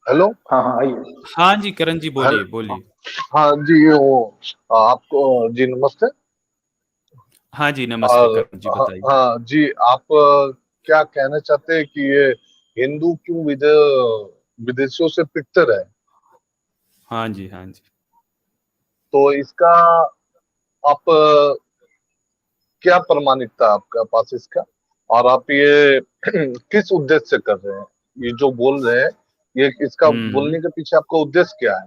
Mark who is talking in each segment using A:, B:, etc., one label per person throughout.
A: Hello.
B: हाँ हाँ आइए।
C: हाँ जी करण जी,
A: हेल
C: बोलिए बोलिए।
A: हाँ जी, वो आपको जी नमस्ते।
C: हाँ जी नमस्ते
A: और
C: करण जी, बताइए।
A: हाँ जी, आप क्या कहना चाहते हैं कि ये हिंदू क्यों विदेशियों से पिटते रहे?
C: हाँ जी हाँ जी।
A: तो इसका आप क्या प्रमाणिकता है आपका पास इसका? और आप ये किस उद्देश्य से कर रहे हैं? ये जो बोल रहे हैं, ये इसका
C: हम्म।
A: बोलने के पीछे आपका उद्देश्य क्या है?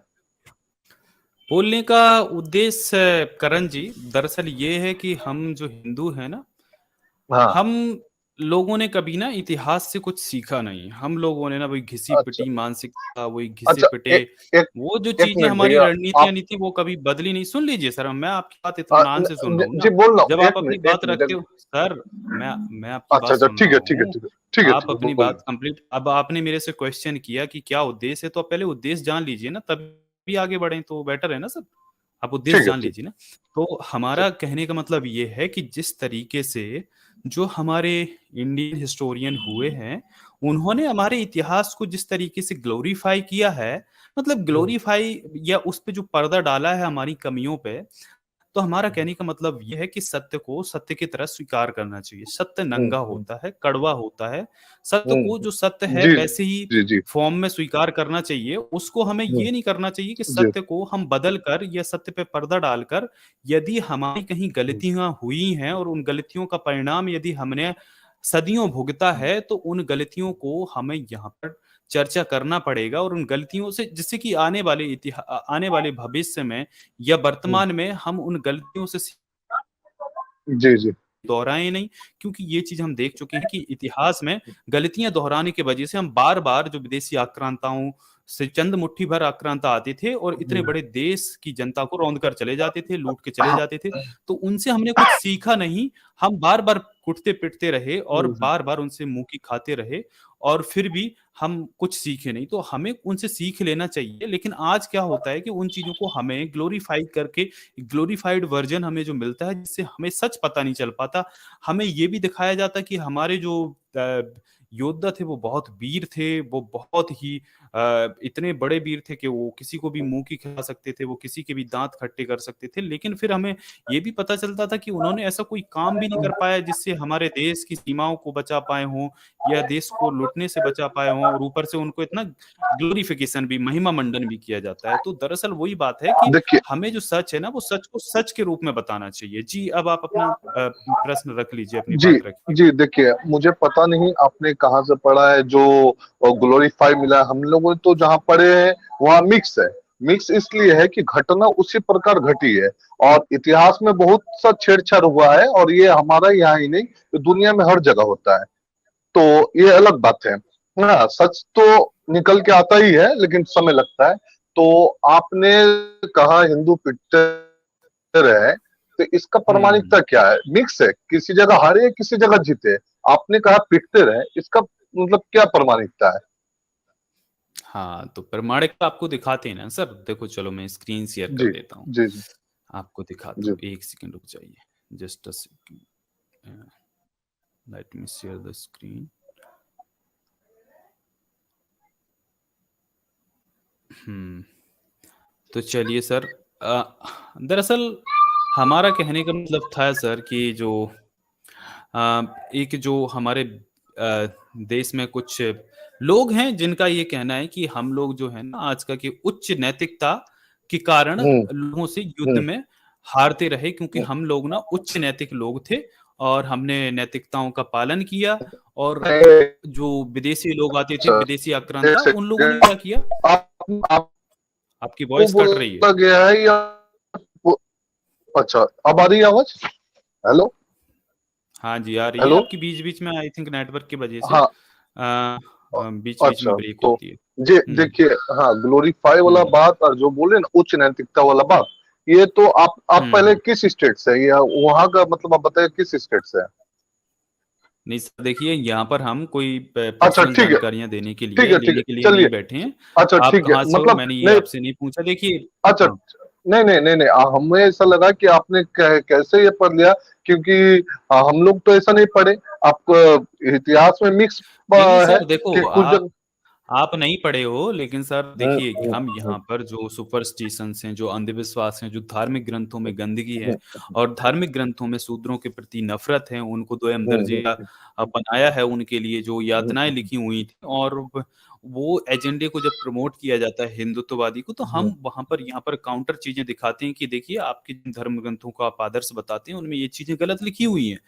C: बोलने का उद्देश्य करण जी दरअसल ये है कि हम जो हिंदू हैं ना,
A: हाँ।
C: हम लोगों ने कभी ना इतिहास से कुछ सीखा नहीं। हम लोगों ने ना वही घिसी
A: अच्छा
C: पिटी मानसिकता, वही घिसे
A: अच्छा,
C: पिटे
A: एक
C: वो जो
A: एक
C: चीजें
A: मिनट
C: हमारी
A: भैया।
C: रणनीतियां
A: आप
C: नहीं थी वो कभी बदली नहीं। सुन लीजिए सर, मैं आपकी बात इत्मीनान से सुन रहा हूँ
A: जी
C: ना।
A: बोल रहा
C: जब
A: हूँ,
C: आप अपनी
A: एक
C: बात
A: मिनट
C: रखते हो सर, मैं आपकी
A: अच्छा
C: बात
A: अच्छा,
C: सुन
A: ठीक
C: रहा
A: है ठीक है
C: हूँ।
A: ठीक है ठीक है
C: आप
A: ठीक है,
C: अपनी
A: बोलिए।
C: बात कंप्लीट, अब आपने मेरे से क्वेश्चन किया कि क्या उद्देश्य है, तो आप पहले उद्देश्य जान लीजिए ना, तभी आगे बढ़े तो बेटर है ना सर। आप उद्देश्य
A: ठीक है
C: जान
A: ठीक
C: लीजिए ना। तो
A: ठीक।
C: हमारा कहने का मतलब ये है कि जिस तरीके से जो हमारे इंडियन हिस्टोरियन हुए हैं, उन्होंने हमारे इतिहास को जिस तरीके से ग्लोरीफाई किया है, मतलब
A: हम्म,
C: ग्लोरीफाई या उस पे जो पर्दा डाला है हमारी कमियों पे, तो हमारा कहने का मतलब यह है कि सत्य को सत्य की तरह स्वीकार करना चाहिए। सत्य
A: हम्म,
C: नंगा होता है, कड़वा होता है। सत्य को
A: हम्म,
C: जो सत्य है
A: जी
C: वैसे ही
A: जी जी।
C: फॉर्म में स्वीकार करना चाहिए। उसको हमें
A: हम्म,
C: ये नहीं करना चाहिए कि
A: जी।
C: सत्य को हम बदल कर या सत्य पे पर्दा डालकर, यदि हमारी कहीं
A: हम्म,
C: गलतियां हुई हैं और उन गलतियों का परिणाम यदि हमने सदियों भुगता है, तो उन गलतियों को हमें यहाँ पर चर्चा करना पड़ेगा और उन गलतियों से, जिससे कि आने वाले भविष्य में या
A: हम्म,
C: वर्तमान में हम उन गलतियों से
A: जी जी।
C: दोहराए नहीं। क्योंकि ये चीज हम देख चुके हैं कि इतिहास में गलतियां दोहराने की वजह से हम बार बार जो विदेशी आक्रांताओं से चंद मुट्ठी भर आक्रांता आते थे और इतने
A: हम्म,
C: बड़े देश की जनता को रौंद कर चले जाते थे, लूट के चले जाते थे। तो उनसे हमने कुछ सीखा नहीं। हम बार बार कुटते पिटते रहे और
A: हम्म,
C: बार बार उनसे मुंह की खाते रहे, और फिर भी हम कुछ सीखे नहीं। तो हमें उनसे सीख लेना चाहिए। लेकिन आज क्या होता है कि उन चीजों को हमें ग्लोरीफाई करके, ग्लोरीफाइड वर्जन हमें जो मिलता है, जिससे हमें सच पता नहीं चल पाता। हमें ये भी दिखाया जाता कि हमारे जो योद्धा थे वो बहुत वीर थे, वो बहुत ही इतने बड़े वीर थे कि वो किसी को भी मुंह की खा सकते थे, वो किसी के भी दांत खट्टे कर सकते थे। लेकिन फिर हमें ये भी पता चलता था कि उन्होंने ऐसा कोई काम भी नहीं कर पाया जिससे हमारे देश की सीमाओं को बचा पाए हों या देश को लुटने से बचा पाए हों, और ऊपर से उनको इतना ग्लोरिफिकेशन भी, महिमा मंडन भी किया जाता है। तो दरअसल वही बात है कि
A: देखिए
C: हमें जो सच है ना, वो सच को सच के रूप में बताना चाहिए। जी, अब आप अपना प्रश्न रख लीजिए, अपनी
A: जी
C: बात रखिए।
A: जी, देखिए मुझे पता नहीं आपने कहाँ से पढ़ा है जो ग्लोरीफाई मिला है। हम लोग तो जहाँ पढ़े हैं वहाँ मिक्स है। मिक्स इसलिए है कि घटना उसी प्रकार घटी है, और इतिहास में बहुत सा छेड़छाड़ हुआ है, और ये हमारा यहाँ ही नहीं, ये दुनिया में हर जगह होता है। तो ये अलग बात है। हाँ, सच तो निकल के आता ही है, लेकिन समय लगता है। तो आपने कहा हिंदू पिटते रहे, तो इसका
C: हम्म।
A: प्रमाणिकता क्या है? मिक्स है, किसी जगह हारे किसी जगह जीते। आपने कहा पिटते रहे, इसका मतलब क्या प्रमाणिकता है?
C: हाँ, तो प्रमाणिकता आपको दिखाते हैं ना सर। देखो चलो, मैं स्क्रीन शेयर कर
A: जी
C: देता हूँ,
A: जी जी
C: आपको दिखाता
A: जी।
C: हूँ। एक सेकंड रुक जाइए, just a second, let me share the screen. Hmm. तो चलिए सर, दरअसल हमारा कहने का मतलब था सर कि जो एक जो हमारे देश में कुछ लोग हैं जिनका ये कहना है कि हम लोग जो है ना आज का, कि उच्च नैतिकता के कारण
A: हम्म
C: लोगों से युद्ध
A: हम्म
C: में हारते रहे, क्योंकि
A: हम्म।
C: हम लोग ना उच्च नैतिक लोग थे और हमने नैतिकताओं का पालन किया। और
A: एक
C: जो विदेशी लोग आते थे,
A: सर,
C: विदेशी
A: एक
C: आक्रांता, उन लोगों ने क्या
A: सेकंड।
C: किया।
A: आप
C: आपकी
A: आपको
C: वॉइस कट रही है।
A: बोला गया है या अच्छा, अब आ रही है आवाज? हेलो
C: हाँ जी, आ रही है
A: हेलो।
C: आपकी। बीच बीच में आई थिंक नेटवर्क की वजह से
A: हाँ।
C: बीच बीच में
A: अच्छा,
C: ब्रेक
A: तो
C: होती है।
A: जी
C: हम्म।
A: देखिए, हाँ, ग्लोरीफाई वाला
C: हम्म।
A: बात और जो बोले ना उच्च नैतिकता वाला बात, ये तो आप पहले
C: हम्म।
A: किस स्टेट से है, या वहां का मतलब आप बताइए किस स्टेट से है?
C: नहीं सर, देखिए यहाँ पर हम कोई
A: अच्छा
C: पर्सनल
A: ठीक है
C: जानकारियां देने के
A: ठीक
C: लिए,
A: है ठीक है,
C: लेने के लिए
A: चलिए।
C: नहीं बैठे हैं।
A: अच्छा
C: आप
A: ठीक है,
C: कहाँ से हो,
A: मतलब
C: मैंने ये
A: नहीं।
C: आपसे नहीं पूछा, देखिए।
A: अच्छा,
C: हाँ।
A: नहीं नहीं नहीं नहीं, हमें ऐसा लगा कि आपने कैसे ये पढ़ लिया, क्योंकि हम लोग तो ऐसा नहीं पढ़े। आप इतिहास में मिक्स
C: नहीं नहीं
A: है
C: सर, देखो
A: कि कुछ जगह।
C: आप नहीं पढ़े हो, लेकिन सर
A: हम्म,
C: देखिए कि हम
A: हम्म,
C: यहाँ पर जो सुपरस्टिशंस हैं, जो अंधविश्वास हैं, जो धार्मिक ग्रंथों में गंदगी है
A: हम्म,
C: और धार्मिक ग्रंथों में शूद्रों के प्रति नफरत है, उनको दोयम
A: हम्म,
C: दर्जे बनाया है उनके लिए, जो यातनाएं
A: हम्म,
C: लिखी हुई थी, और वो एजेंडे को जब प्रमोट किया जाता है हिंदुत्ववादी को, तो हम वहां पर यहाँ पर काउंटर चीजें दिखाते हैं कि देखिए आपके जिन धर्म ग्रंथों को आप आदर्श बताते हैं उनमें ये चीजें गलत लिखी हुई हैं।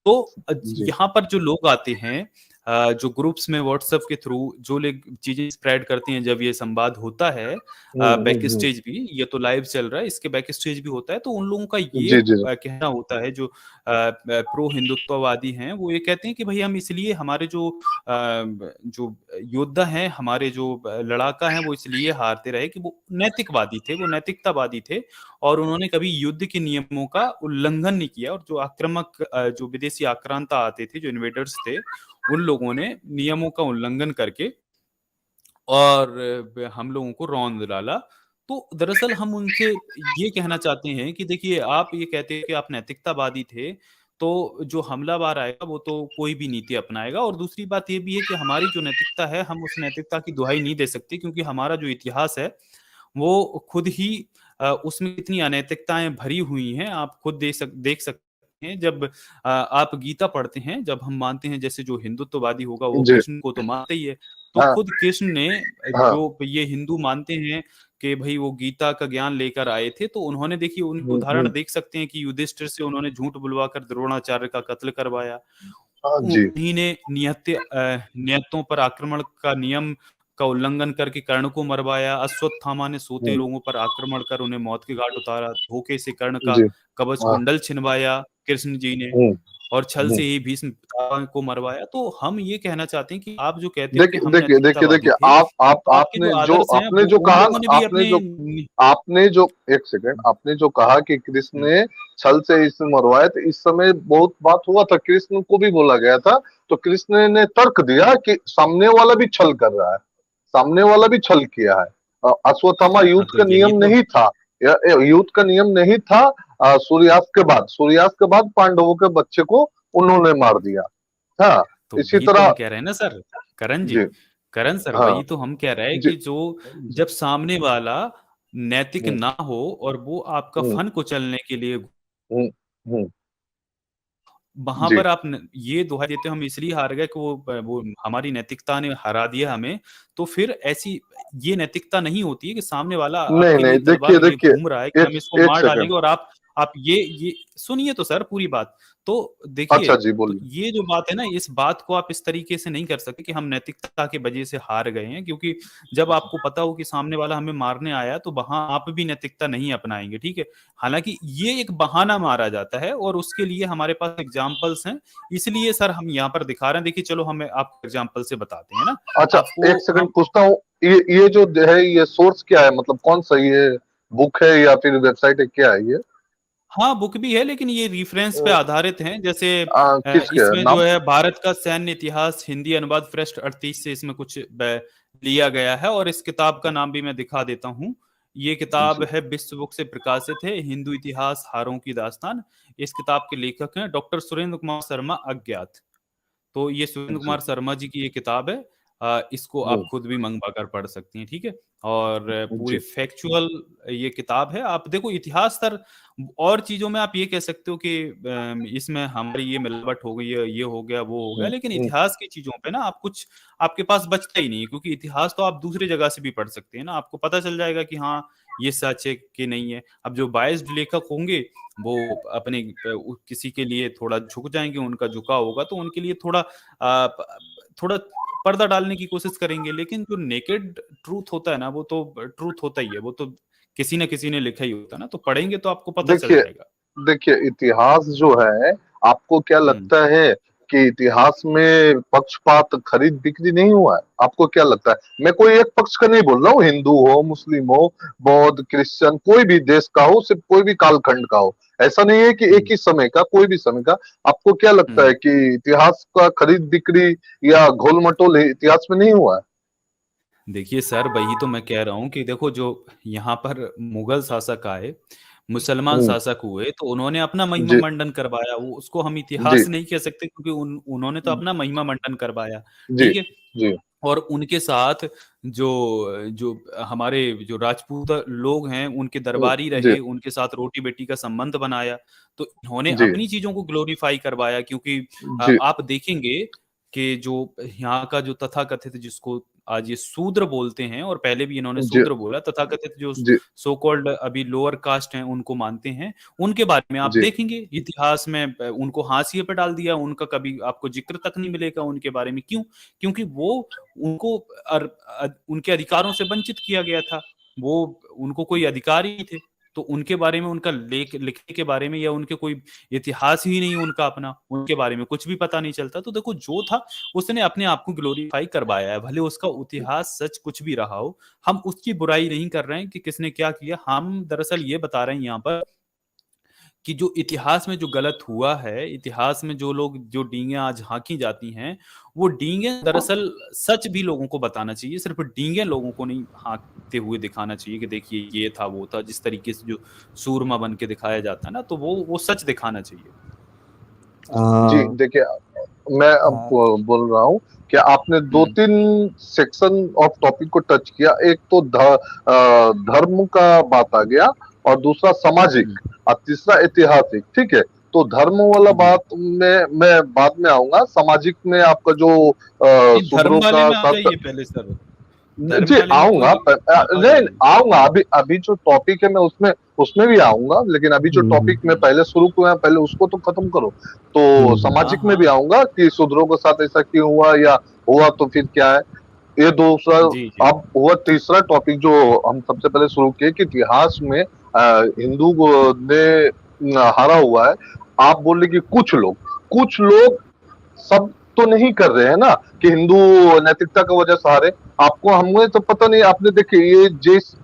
C: तो
A: जी,
C: यहाँ पर जो लोग आते हैं, जो ग्रुप्स में व्हाट्सएप के थ्रू जो लोग चीजें स्प्रेड करते हैं, जब ये संवाद होता है बैक स्टेज भी, ये तो लाइव चल रहा है, इसके बैक स्टेज भी होता है, तो उन लोगों का ये
A: जी, जी,
C: कहना होता है, जो प्रो हिंदुत्ववादी हैं, वो ये कहते हैं कि भाई हम इसलिए हमारे जो योद्धा हैं, हमारे जो लड़ाका हैं, वो इसलिए हारते रहे कि वो नैतिकवादी थे, वो नैतिकतावादी थे, और उन्होंने कभी युद्ध के नियमों का उल्लंघन नहीं किया। और जो आक्रामक जो विदेशी आक्रांता आते थे, जो इन्वेडर्स थे, उन लोगों ने नियमों का उल्लंघन करके और हम लोगों को रौंद डाला। तो दरअसल हम उनसे ये कहना चाहते हैं कि देखिए, आप ये कहते हैं कि आप नैतिकतावादी थे, तो जो हमलावर आएगा वो तो कोई भी नीति अपनाएगा, और दूसरी बात ये भी है कि हमारी जो नैतिकता है, हम उस नैतिकता की दुहाई नहीं दे सकते, क्योंकि हमारा जो इतिहास है वो खुद ही उसमें कितनी अनैतिकताएं भरी हुई हैं, आप खुद देख सकते हैं। जब आप गीता पढ़ते हैं, जब हम मानते हैं, जैसे जो हिंदुत्ववादी होगा वो
A: जी,
C: कृष्ण को तो मानते ही है, तो
A: हाँ,
C: खुद कृष्ण ने,
A: हाँ,
C: जो ये हिंदू मानते हैं कि भाई वो गीता का ज्ञान लेकर आए थे, तो उन्होंने, देखिए उनके उदाहरण देख सकते हैं कि युधिष्ठिर से उन्होंने झूठ बुलवाकर द्रोणाचार्य का कत्ल करवाया।
A: हाँ, जी,
C: उन्हीं ने नियतों पर आक्रमण का नियम का उल्लंघन करके कर्ण को मरवाया। अश्वत्थामा ने सोते
A: हम्म,
C: लोगों पर आक्रमण कर उन्हें मौत के घाट उतारा। धोखे से कर्ण का
A: जी,
C: कवच
A: हाँ,
C: कुंडल छिनवाया कृष्ण जी ने,
A: हम्म,
C: और छल
A: हम्म।
C: से ही भीष्म पितामह को मरवाया। तो हम ये कहना चाहते हैं कि आप जो कहते हो कि
A: देखिए,
C: हम
A: देखिए, देखिए,
C: नैतिकतावादी
A: देखिए,
C: थे,
A: आप
C: तो आपके जो आदर्श हैं
A: आपने
C: वो
A: जो
C: उन
A: कहा,
C: लोगों ने भी
A: आपने
C: अपने
A: जो आपने जो एक सेकंड, आपने जो कहा कि कृष्ण ने छल से इसे मरवाया, तो इस समय बहुत बात हुआ था, कृष्ण को भी बोला गया था, तो कृष्ण ने तर्क दिया कि सामने वाला भी छल कर रहा है, सामने वाला भी छल किया है। अश्वत्थामा
C: हाँ,
A: युद्ध
C: तो
A: का
C: यही
A: नियम
C: तो
A: नहीं था, युद्ध का नियम नहीं था। सूर्यास्त के बाद पांडवों के बच्चे को उन्होंने मार दिया। हाँ,
C: तो
A: इसी
C: वही तो
A: तरह।
C: हम कह रहे हैं ना सर, करण जी,
A: जी,
C: करण सर,
A: हाँ,
C: वही तो हम कह रहे हैं
A: जी,
C: कि जो
A: जी,
C: जब सामने वाला नैतिक
A: हम्म,
C: ना हो और वो आपका
A: हम्म,
C: फन कुचलने के लिए,
A: हम्म, हम्म,
C: वहां
A: जी,
C: पर आप ये दुहाई देते हो हम इसलिए हार गए कि वो हमारी नैतिकता ने हरा दिया हमें। तो फिर ऐसी ये नैतिकता नहीं होती है कि सामने वाला
A: नहीं,
C: आपके
A: नहीं,
C: लिए
A: देखिए,
C: तलवार लिए
A: देखिए,
C: घूम रहा है कि
A: एक
C: हम इसको
A: एक
C: मार
A: सेकंड।
C: डालेंगे, और आप ये सुनिए तो सर पूरी बात। तो देखिए,
A: अच्छा जी,
C: तो
A: बोलिए।
C: ये जो बात है ना, इस बात को आप इस तरीके से नहीं कर सकते कि हम नैतिकता की वजह से हार गए हैं, क्योंकि जब आपको पता हो कि सामने वाला हमें मारने आया, तो वहां आप भी नैतिकता नहीं अपनाएंगे, ठीक है। हालांकि ये एक बहाना मारा जाता है, और उसके लिए हमारे पास एग्जाम्पल्स हैं, इसलिए सर हम यहाँ पर दिखा रहे हैं। देखिए, चलो हम आपको एग्जाम्पल से बताते हैं ना
A: अच्छा,
C: आपको।
A: एक सेकंड
C: हम
A: पूछता हूँ, ये जो है, ये सोर्स क्या है, मतलब कौन सा, ये बुक है या फिर वेबसाइट है, क्या है ये?
C: हाँ, बुक भी है, लेकिन ये रेफरेंस पे
A: अ,
C: आधारित हैं। जैसे
A: किसके है
C: इसमें जो
A: नाम?
C: है भारत का सैन्य इतिहास हिंदी अनुवाद पृष्ठ 38 से इसमें कुछ लिया गया है, और इस किताब का नाम भी मैं दिखा देता हूँ। ये किताब
A: जी,
C: है, विश्व बुक से प्रकाशित है, हिंदू इतिहास हारों की दास्तान। इस किताब के लेखक हैं डॉक्टर सुरेंद्र कुमार शर्मा अज्ञात। तो ये सुरेंद्र
A: जी,
C: कुमार शर्मा जी की ये किताब है। इसको आप
A: हम्म,
C: खुद भी मंगवा कर पढ़ सकती हैं, ठीक है। और पूरी
A: जी,
C: फैक्चुअल ये किताब है। आप देखो, इतिहास सर और चीजों में आप ये कह सकते हो कि इसमें हमारी ये मिलावट हो गई है, ये हो गया, वो हो गया,
A: हम्म,
C: लेकिन
A: हम्म,
C: इतिहास की चीजों पे ना आप कुछ, आपके पास बचता ही नहीं है, क्योंकि इतिहास तो आप दूसरी जगह से भी पढ़ सकते हैं ना, आपको पता चल जाएगा कि हाँ ये सच है कि नहीं है। अब जो बायस्ड लेखक होंगे, वो अपने किसी के लिए थोड़ा झुक जाएंगे, उनका झुकाव होगा, तो उनके लिए थोड़ा पर्दा डालने की कोशिश करेंगे। लेकिन जो नेकेड ट्रूथ होता है ना, वो तो ट्रूथ होता ही है, वो तो किसी न किसी ने लिखा ही होता है ना, तो पढ़ेंगे तो आपको पता चल
A: देखिए,
C: जाएगा।
A: देखिए, इतिहास जो है, आपको क्या
C: हम्म।
A: लगता है कि इतिहास में पक्षपात, खरीद बिक्री नहीं हुआ है? आपको क्या लगता है? मैं कोई एक पक्ष का नहीं बोल रहा हूँ, हिंदू हो, मुस्लिम हो, बौद्ध, क्रिश्चियन, कोई भी देश का हो, सिर्फ कोई भी कालखंड का हो, ऐसा नहीं है कि एक
C: हम्म।
A: ही समय का, कोई भी समय का। आपको क्या लगता
C: हम्म।
A: है कि इतिहास का खरीद बिक्री या घोल मटोल इतिहास में नहीं हुआ है?
C: देखिए सर, वही तो मैं कह रहा हूँ कि देखो, जो यहाँ पर मुगल शासक आए, मुसलमान
A: हम्म,
C: शासक हुए, तो उन्होंने अपना महिमा
A: जी,
C: मंडन करवाया। वो उसको हम
A: जी,
C: इतिहास नहीं कह सकते, क्योंकि उन्होंने तो अपना महिमा मंडन करवाया,
A: जी,
C: ठीक है।
A: जी,
C: और उनके साथ जो जो हमारे जो राजपूत लोग हैं उनके दरबारी
A: जी
C: रहे, उनके साथ रोटी बेटी का संबंध बनाया। तो इन्होंने
A: जी
C: अपनी चीजों को ग्लोरीफाई करवाया, क्योंकि
A: जी
C: आप देखेंगे कि जो यहाँ का जो तथाकथित, जिसको आज ये शूद्र बोलते हैं और पहले भी इन्होंने
A: जी
C: शूद्र बोला, तथाकथित जो
A: जी
C: सो कॉल्ड अभी लोअर कास्ट हैं उनको मानते हैं, उनके बारे में आप
A: जी
C: देखेंगे इतिहास में उनको हाशिए पे डाल दिया, उनका कभी आपको जिक्र तक नहीं मिलेगा उनके बारे में। क्यों? क्योंकि वो उनको उनके अधिकारों से वंचित किया गया था, वो उनको कोई अधिकार ही नहीं थे, तो उनके बारे में, उनका लिखने के बारे में, या उनके कोई इतिहास ही नहीं उनका अपना, उनके बारे में कुछ भी पता नहीं चलता। तो देखो, जो था उसने अपने आप को ग्लोरीफाई करवाया है, भले उसका इतिहास सच कुछ भी रहा हो। हम उसकी बुराई नहीं कर रहे हैं कि किसने क्या किया, हम दरअसल ये बता रहे हैं यहाँ पर कि जो इतिहास में जो गलत हुआ है, इतिहास में जो लोग, जो डींगे आज हाँकी जाती हैं, वो डींगे दरअसल सच भी लोगों को बताना चाहिए, सिर्फ डींगे लोगों को नहीं हाँकते हुए दिखाना चाहिए कि देखिए ये था वो था, जिस तरीके से जो सूरमा बन के दिखाया जाता है ना, तो वो सच दिखाना चाहिए।
A: जी।
B: आ,
A: देखिए, मैं अब
B: आ,
A: बोल रहा हूँ कि आपने दो तीन सेक्शन ऑफ टॉपिक को टच किया। एक तो धर्म का बात आ गया, और दूसरा सामाजिक, और तीसरा ऐतिहासिक। ठीक है, तो धर्म वाला
B: जी
A: बात में मैं बाद में आऊंगा। सामाजिक में आपका जो
C: नहीं, धर्म
A: शूद्रों
C: वाले
A: का
C: में आ
A: साथ,
C: जाइए पहले सर, धर्म
A: जी
C: वाले में कोई
A: आऊंगा।
C: आप आ
A: नहीं,
C: जाइए।
A: आऊंगा। अभी अभी जो टॉपिक है मैं उसमें उसमें भी आऊंगा, लेकिन अभी जो टॉपिक में पहले शुरू किया है, पहले उसको तो खत्म करो। तो
C: हाँ
A: सामाजिक में भी
C: हाँ,
A: आऊंगा कि शूद्रों के साथ ऐसा क्यों हुआ, या हुआ तो फिर क्या है। ये दूसरा।
C: जी जी
A: अब हुआ तीसरा टॉपिक जो हम सबसे पहले शुरू किए, कि इतिहास में हिंदू ने हारा हुआ है। आप बोले कि कुछ लोग सब तो नहीं कर रहे हैं ना, कि हिंदू नैतिकता की वजह से हारे। आपको, हमें तो पता नहीं। आपने देखिए, ये जिस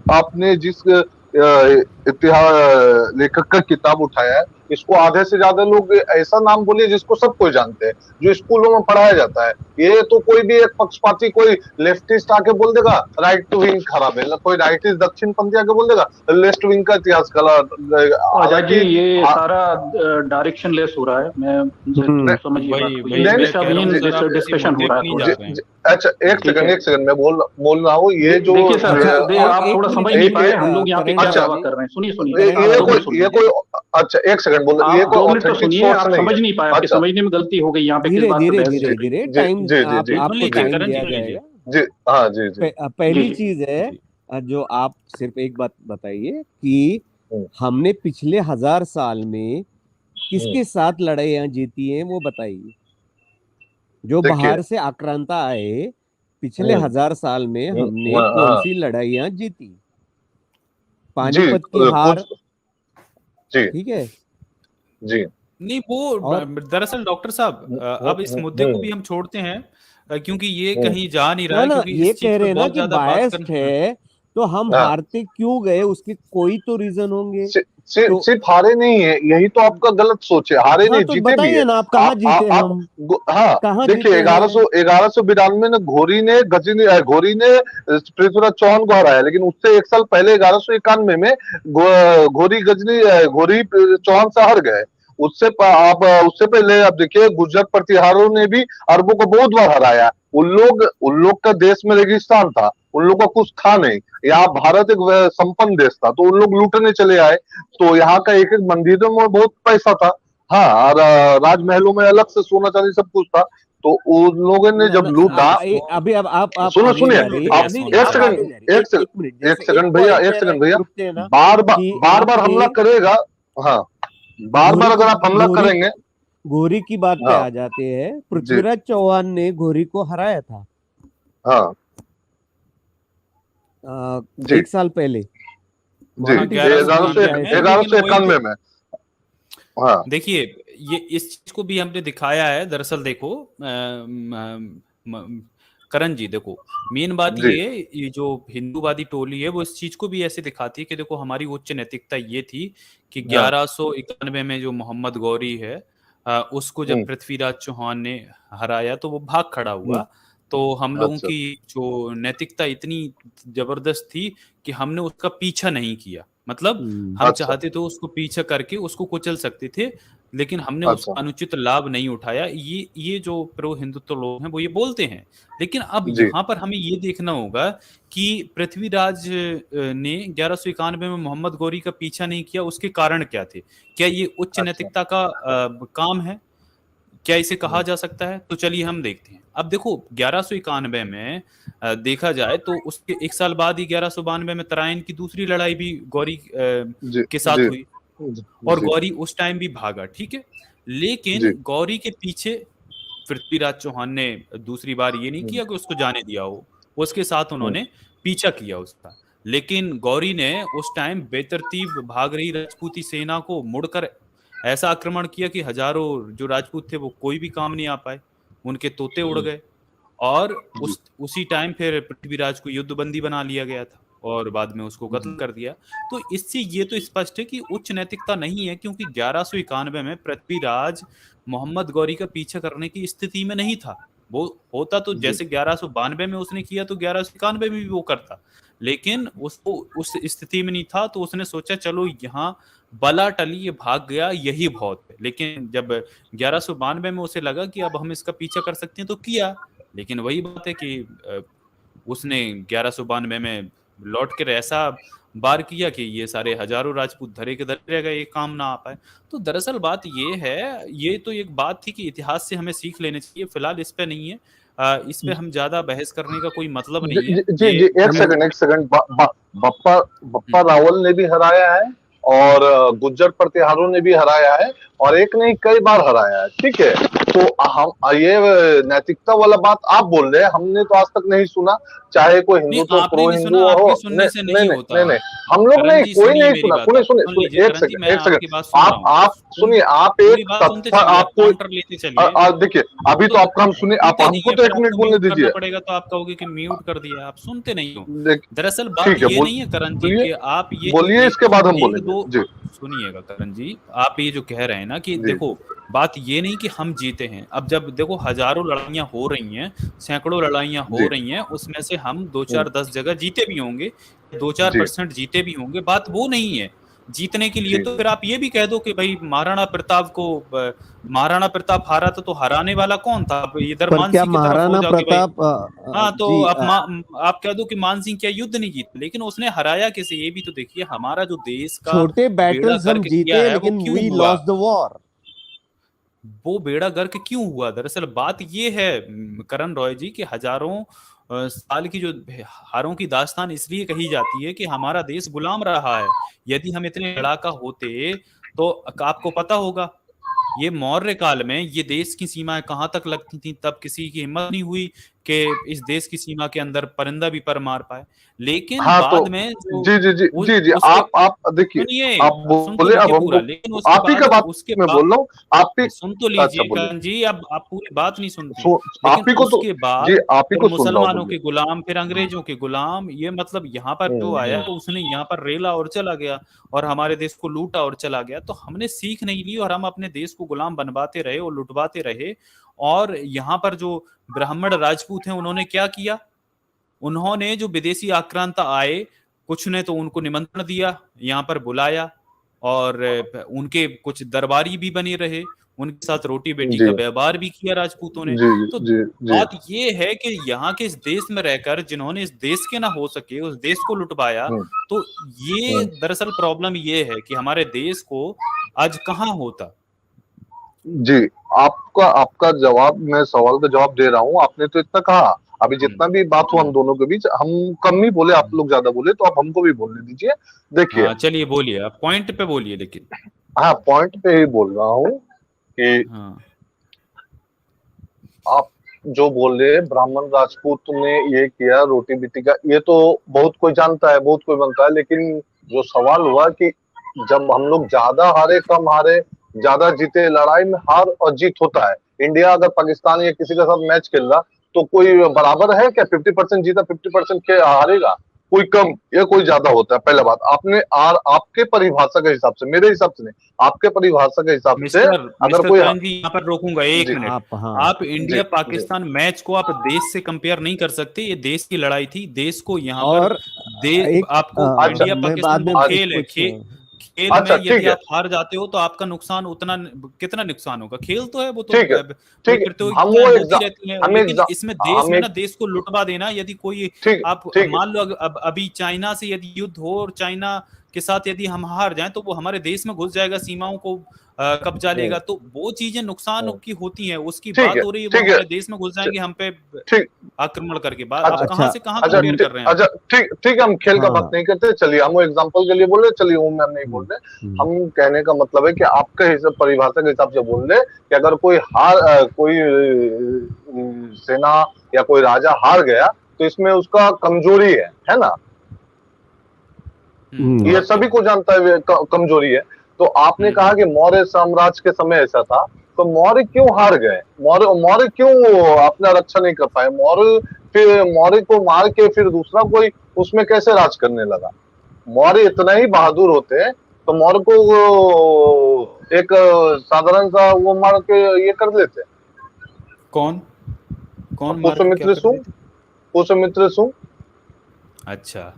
A: इतिहास लेखक का किताब उठाया है, इसको आधे से ज्यादा लोग ऐसा नाम बोलिए जिसको सब कोई जानते हैं, जो स्कूलों में पढ़ाया जाता है। ये तो कोई भी एक पक्षपाती, कोई लेफ्टिस्ट आके बोल देगा राइट टू विंग खराब है, कोई राइटिस्ट दक्षिण पंथी आके बोल देगा लेफ्ट विंग का इतिहास गलत।
D: आजाद जी,
A: हालांकि
D: ये सारा डायरेक्शन लेस हो रहा है। मैं समझ ये बात
C: वही
D: को,
C: वही
D: ये
C: मैं
A: नहीं,
C: कह रहा हूँ
D: दिशाहीन
C: सर, आप किसी
D: डिस्कशन हो
C: मुद्दे
D: रहा
C: पे
D: है
C: नहीं
D: थोड़ा
C: जा
A: जी,
D: सा।
C: रहे हैं।
A: जी। अच्छा,
D: ठीक है,
A: एक सेकंड, मैं बोल रहा हूँ। ये जो
D: देखिए सर,
B: अच्छा
D: आप
B: एक
D: थोड़ा
B: मिनट
D: समझ नहीं पाए, हम लोग यहाँ पे क्या
A: अच्छा,
D: दावा कर रहे हैं। सुनिए सुनिए,
B: करण
D: आप
A: ये
D: दो
B: बाबू
D: मिनट
A: कोई
D: सुन
A: ये
D: लीजिए।
A: कोई अच्छा, एक सेकंड बोल, ये
D: आप
A: कोई
D: 2 मिनट तो
A: ऑथेंटिक
D: सुनिए,
A: सोर्स
D: आप
A: नहीं
D: समझ
A: है।
D: नहीं पाए, आपके
A: अच्छा,
D: समझने में गलती हो गई, यहाँ पे किस
B: धीरे
D: बात पे
B: धीरे
D: बहस
B: धीरे
D: चल रही
B: धीरे
A: जी
B: टाइम
A: जी जी जी
C: सुन
B: आपको
C: लीजिए
A: जी
B: टाइम
C: करण जी,
B: दिया
C: सुन लीजिए।
B: जाएगा।
A: जी। हाँ जी जी
D: है।
B: पहली
D: जी
B: चीज है,
C: जी
B: जो आप सिर्फ एक बात बताइए कि
A: हम्म,
B: हमने पिछले 1000 साल में
A: हम्म।
B: किसके साथ लड़ाइयां जीती हैं वो बताइए। जो
A: देखिए,
B: बाहर से आक्रांता आए, पिछले 1000 साल में हमने कौन
A: हाँ
B: सी लड़ाइयां जीती?
A: जी,
B: पानीपत की हार,
A: कुछ जी
B: ठीक है।
A: जी।
C: नहीं, वो
B: और
C: दरअसल डॉक्टर साहब, अब इस मुद्दे को भी हम छोड़ते हैं, क्योंकि ये
A: हम्म,
C: कहीं जा नहीं रहा
B: ना
C: है,
B: ना,
C: क्योंकि
B: ये
C: इस चीज
B: कह
C: पे
B: रहे हैं ना
C: बहुत
B: कि
C: ज्यादा बात
B: बायस्ड
C: करना।
B: है, तो हम
A: हाँ।
B: हारते क्यों गए, उसके कोई तो रीजन होंगे। तो
A: सिर्फ हारे नहीं है, यही तो आपका गलत सोच है। हारे
B: हाँ,
A: नहीं,
B: तो
A: जीते भी है।
B: बताइए ना, आप कहाँ जीते
A: आप
B: हम,
A: हाँ।
B: कहाँ
A: देखिए,
B: जीते हैं?
A: 1192 में घोरी ने पृथ्वीराज चौहान को हराया, लेकिन उससे एक साल पहले 1191 में घोरी चौहान से हार गए। उससे पहले आप देखिए, गुजरात प्रतिहारों ने भी अरबों को बहुत बार हराया। उन लोग का देश में रेगिस्तान था, उन लोग का कुछ था नहीं। यहाँ भारत एक संपन्न देश था, तो उन लोग लूटने चले आए। तो यहाँ का एक एक मंदिरों में बहुत पैसा था। हाँ, और राजमहलों में अलग से सोना चांदी सब कुछ था। तो उन लोगों ने
B: ना
A: जब
B: ना,
A: लूटा।
B: अभी अब आप
A: सुनो,
B: आगे
A: सुनिए।
B: जा रही है,
C: लूट
A: आप
C: गया
B: नहीं
C: सोना
A: एक
B: आप आगे
A: सेकंड,
C: चांदी।
B: जा रही है। एक मिनट, जैसे एक पॉइंट
A: एक
B: पे
A: सेकंड भैया,
B: रुकते हैं ना
A: बार
B: कि
A: बार बार
B: आपने
A: हमला करेगा। हाँ, बार
B: घोरी
A: बार
B: को
A: अगर आप हमला
B: घोरी
A: करेंगे।
B: घोरी की बात पे
A: हाँ
B: आ जाते हैं।
A: जी।
B: पृथ्वीराज चौहान ने घोरी को हराया था
A: हाँ जी
B: 1 साल पहले,
A: जी।
C: हाँ,
B: माउंट
C: ग्यारह सौ
B: एवरेस्ट
C: तिरानवे
B: या
C: में,
B: ऐसे।
A: ग्यारह
C: लेकिन
A: सौ
C: वही
A: इक्यानवे
C: तो
A: में। हाँ
C: देखिए, ये इस चीज को भी हमने दिखाया है दरअसल। देखो करण जी, देखो, मेन बात
A: जी।
C: ये जो हिंदूवादी टोली है वो इस चीज को भी ऐसे दिखाती है कि देखो, हमारी उच्च नैतिकता ये थी कि
A: हाँ।
C: 1191 में जो मोहम्मद गौरी है, उसको जब
A: हम्म,
C: पृथ्वीराज चौहान ने हराया तो वो भाग खड़ा
A: हम्म।
C: हुआ। तो हम लोगों
A: अच्छा।
C: की जो नैतिकता इतनी जबरदस्त थी कि हमने उसका पीछा नहीं किया। मतलब हम
A: अच्छा।
C: चाहते तो उसको पीछा करके उसको कुचल सकते थे, लेकिन हमने
A: अच्छा।
C: उसका अनुचित लाभ नहीं उठाया। ये जो प्रो हिंदुत्व लोग हैं वो ये बोलते हैं, लेकिन अब
A: जी
C: यहाँ पर हमें ये देखना होगा कि पृथ्वीराज ने 1191 में मोहम्मद गौरी का पीछा नहीं किया, उसके कारण क्या थे? क्या ये उच्च
A: अच्छा।
C: नैतिकता का काम है? क्या इसे कहा जा सकता है? तो चलिए हम देखते हैं। अब देखो 1191 में देखा जाए तो उसके एक साल बाद ही 1192 में तराइन की दूसरी लड़ाई भी गौरी
A: जी
C: के साथ
A: जी
C: हुई, और
A: जी
C: गौरी उस टाइम भी भागा, ठीक है। लेकिन
A: जी
C: गौरी के पीछे पृथ्वीराज चौहान ने दूसरी बार ये नहीं किया कि उसको जाने दिया हो, उसके साथ उन्होंने पीछा किया उसका। लेकिन गौरी ने उस टाइम बेतरतीब भाग रही राजपूती सेना को मुड़कर ऐसा आक्रमण किया कि हजारों जो राजपूत थे वो कोई भी काम नहीं आ पाए, उनके तोते उड़ गए, और उसी टाइम फिर पृथ्वीराज को युद्धबंदी बना लिया गया था और बाद में उसको कत्ल कर दिया। तो इससे ये तो स्पष्ट है कि उच्च नैतिकता नहीं है, क्योंकि 1191 में पृथ्वीराज मोहम्मद गौरी का पीछा करने की स्थिति में नहीं था। वो होता तो जैसे 1192 में उसने किया तो 1191 में भी वो करता, लेकिन उसको उस स्थिति में नहीं था, तो उसने सोचा चलो यहाँ बला टली, ये भाग गया, यही बहुत है। लेकिन जब 1192 में उसे लगा कि अब हम इसका पीछा कर सकते हैं तो किया, लेकिन वही बात है कि उसने 1192 में लौट कर ऐसा बार किया कि ये सारे हजारों राजपूत धरे के धरे रह गए, ये काम ना आ पाए। तो दरअसल बात ये है, ये तो एक बात थी कि इतिहास से हमें सीख लेनी चाहिए, फिलहाल इस पे नहीं है, इस पे हम ज्यादा बहस करने का कोई मतलब नहीं है।
A: जी जी एक सेकंड बप्पा रावल ने भी हराया है और गुज्जर प्रतिहारों ने भी हराया है, और एक नहीं कई बार हराया है, ठीक है। तो हम ये नैतिकता वाला बात आप बोल रहे हैं, हमने तो आज तक नहीं सुना, चाहे कोई हिंदू तो प्रो हिंदू हो। नहीं, हम लोग नहीं, कोई नहीं सुना। सुने एक सेकंड आप सुनिए, आप एक आपको देखिए, अभी तो आपका हम सुनिए, आप हमको तो 1 मिनट बोलने दीजिए।
C: पड़ेगा तो आप कहोगे कि म्यूट कर दिया, आप सुनते नहीं हो। दरअसल बात ये नहीं है करण जी कि आप ये
A: बोलिए, इसके बाद हम बोलेंगे।
C: सुनिएगा करण जी, आप ये जो कह रहे हैं ना कि देखो बात ये नहीं कि हम जीते हैं। अब जब देखो हजारों लड़ाइयां हो रही हैं, सैकड़ों लड़ाइयां हो रही हैं, उसमें से हम 2-4-10 जगह जीते भी होंगे, 2-4% जीते भी होंगे, बात वो नहीं है। जीतने के लिए तो फिर आप ये भी कह दो कि भाई महाराणा प्रताप हारा तो हराने वाला कौन था? इधर मानसिंह की तरफ हो जाओगे भाई, हाँ तो आप कह दो कि मानसिंह क्या युद्ध नहीं जीता, लेकिन उसने हराया किसे? ये भी तो देखिए, हमारा जो देश का
B: छोटे बैटल्स हम जीते, लेकिन वी लॉस्ट द वॉर।
C: वो बेड़ा गर्क क्यों हुआ? दरअसल बात ये है करण रॉय जी कि हजारों साल की जो हारों की दास्तान इसलिए कही जाती है कि हमारा देश गुलाम रहा है। यदि हम इतने लड़ाका होते तो आपको पता होगा, ये मौर्य काल में ये देश की सीमाएं कहां तक लगती थी, तब किसी की हिम्मत नहीं हुई कि इस देश की सीमा के अंदर परिंदा भी पर मार पाए। लेकिन बाद में
A: जी आप देखिए, आप बोले, अब हमको
C: लेकिन
A: आप ही का बात मैं बोल रहा हूँ, आप ही
C: सुन तो लीजिए करण जी, अब आप पूरी बात नहीं सुनते।
A: आप ही को तो
C: उसके बाद
A: जी आप ही को
C: मुसलमानों के गुलाम, फिर अंग्रेजों के गुलाम, ये मतलब यहाँ पर जो आया तो उसने यहाँ पर रेला और चला गया और हमारे देश को लूटा और चला गया। तो हमने सीख नहीं ली और हम अपने देश को गुलाम बनवाते रहे और लुटवाते रहे। और यहाँ पर जो ब्राह्मण राजपूत हैं उन्होंने क्या किया? उन्होंने जो विदेशी आक्रांता आए, कुछ ने तो उनको निमंत्रण दिया, यहाँ पर बुलाया, और उनके कुछ दरबारी भी बने रहे, उनके साथ रोटी बेटी का व्यवहार भी किया राजपूतों ने। तो बात ये है कि यहाँ के इस देश में रहकर जिन्होंने इस देश के ना हो सके उस देश को लुटवाया, तो ये दरअसल प्रॉब्लम ये है कि हमारे देश को आज कहाँ होता।
A: जी आपका जवाब, मैं सवाल का जवाब दे रहा हूँ। आपने तो इतना कहा, अभी जितना भी बात हुआ हम दोनों के बीच, हम कम ही बोले, आप लोग ज्यादा बोले, तो आप हमको भी बोलने दीजिए। देखिए
C: चलिए बोलिए, आप पॉइंट पे बोलिए। लेकिन
A: हाँ, पॉइंट पे ही बोल रहा हूँ कि आप जो बोल रहे ब्राह्मण राजपूत ने ये किया रोटी बेटी का, ये तो बहुत कोई जानता है, बहुत कोई बनता है। लेकिन जो सवाल हुआ कि जब हम लोग ज्यादा हारे कम हारे, ज्यादा जीते, लड़ाई में हार और जीत होता है। इंडिया अगर पाकिस्तान या किसी के साथ मैच खेल रहा तो कोई बराबर है क्या? 50% जीता 50% के हारेगा? कोई कम या कोई ज्यादा होता है? पहला बात, आपने आपके परिभाषा के हिसाब से, मेरे हिसाब से नहीं, आपके परिभाषा के हिसाब से अगर कोई
C: यहाँ पर रोकूंगा 1 मिनट। आप इंडिया पाकिस्तान मैच को आप देश से कंपेयर नहीं कर सकते, ये देश की लड़ाई थी, देश को यहाँ पर आपको इंडिया पाकिस्तान खेल खेल
A: अच्छा,
C: में
A: ठीक
C: यदि
A: है,
C: आप हार जाते हो तो आपका नुकसान उतना कितना नुकसान होगा? खेल तो है, वो तो
A: ठीक है,
C: कोई
A: ठीक है। हम
C: प्रतियोगिताएं
A: वो
C: होती
A: एग्जाम
C: रहती हैं,
A: हम
C: लेकिन
A: एग्जाम
C: इसमें देश
A: हम
C: में
A: एक
C: ना देश को लुटवा देना, यदि कोई
A: ठीक
C: आप
A: ठीक
C: मान लो अब अभी चाइना से यदि युद्ध हो और चाइना के साथ यदि हम हार जाएं तो वो हमारे देश में घुस जाएगा, सीमाओं को कब्जा
A: हम्म,
C: लेगा, तो वो चीजें नुकसान
A: हम्म,
C: की होती हैं। उसकी
A: ठीक
C: बात
A: है,
C: हो रही है वो
A: ठीक है,
C: हमारे देश में घुस जाएंगे हम पे
A: ठीक।
C: आक्रमण करके। बात आप
A: अच्छा,
C: कहाँ
B: अच्छा,
C: से कहाँ
A: अच्छा,
C: कंपेयर कर रहे हैं आप?
A: अच्छा, ठीक ठीक है, हम खेल का
B: हाँ
A: बात
B: हाँ।
A: नहीं करते, चलिए हम वो एग्जांपल के लिए बोल रहे, चलिए वो मैं नहीं बोल
B: हम्म,
A: रहे।
B: हम्म,
A: हम कहने का मतलब है कि आपके हिसाब, परिभाषा के हिसाब से बोल रहे कि अगर कोई सेना या कोई राजा हार गया तो इसमें उसका कमजोरी है ना? ये
C: और क्या?
A: सभी को जानता है कमजोरी है। तो आपने कहा
C: हम्म।
A: कि मौर्य साम्राज्य के समय ऐसा था, तो मौर्य क्यों हार गए? मौर्य मौर्य क्यों अपना रक्षा नहीं कर पाए? मौर्य को मार के फिर दूसरा कोई उसमें कैसे राज करने लगा? मौर्य इतना ही बहादुर होते तो मौर्य को एक साधारण सा वो मार के ये कर लेते।
C: कौन कौन मार के क्या
A: पुष्यमित्र
C: कर
A: सुंग,
C: लेते?
A: पुष्यमित्र सुंग।
C: अच्छा,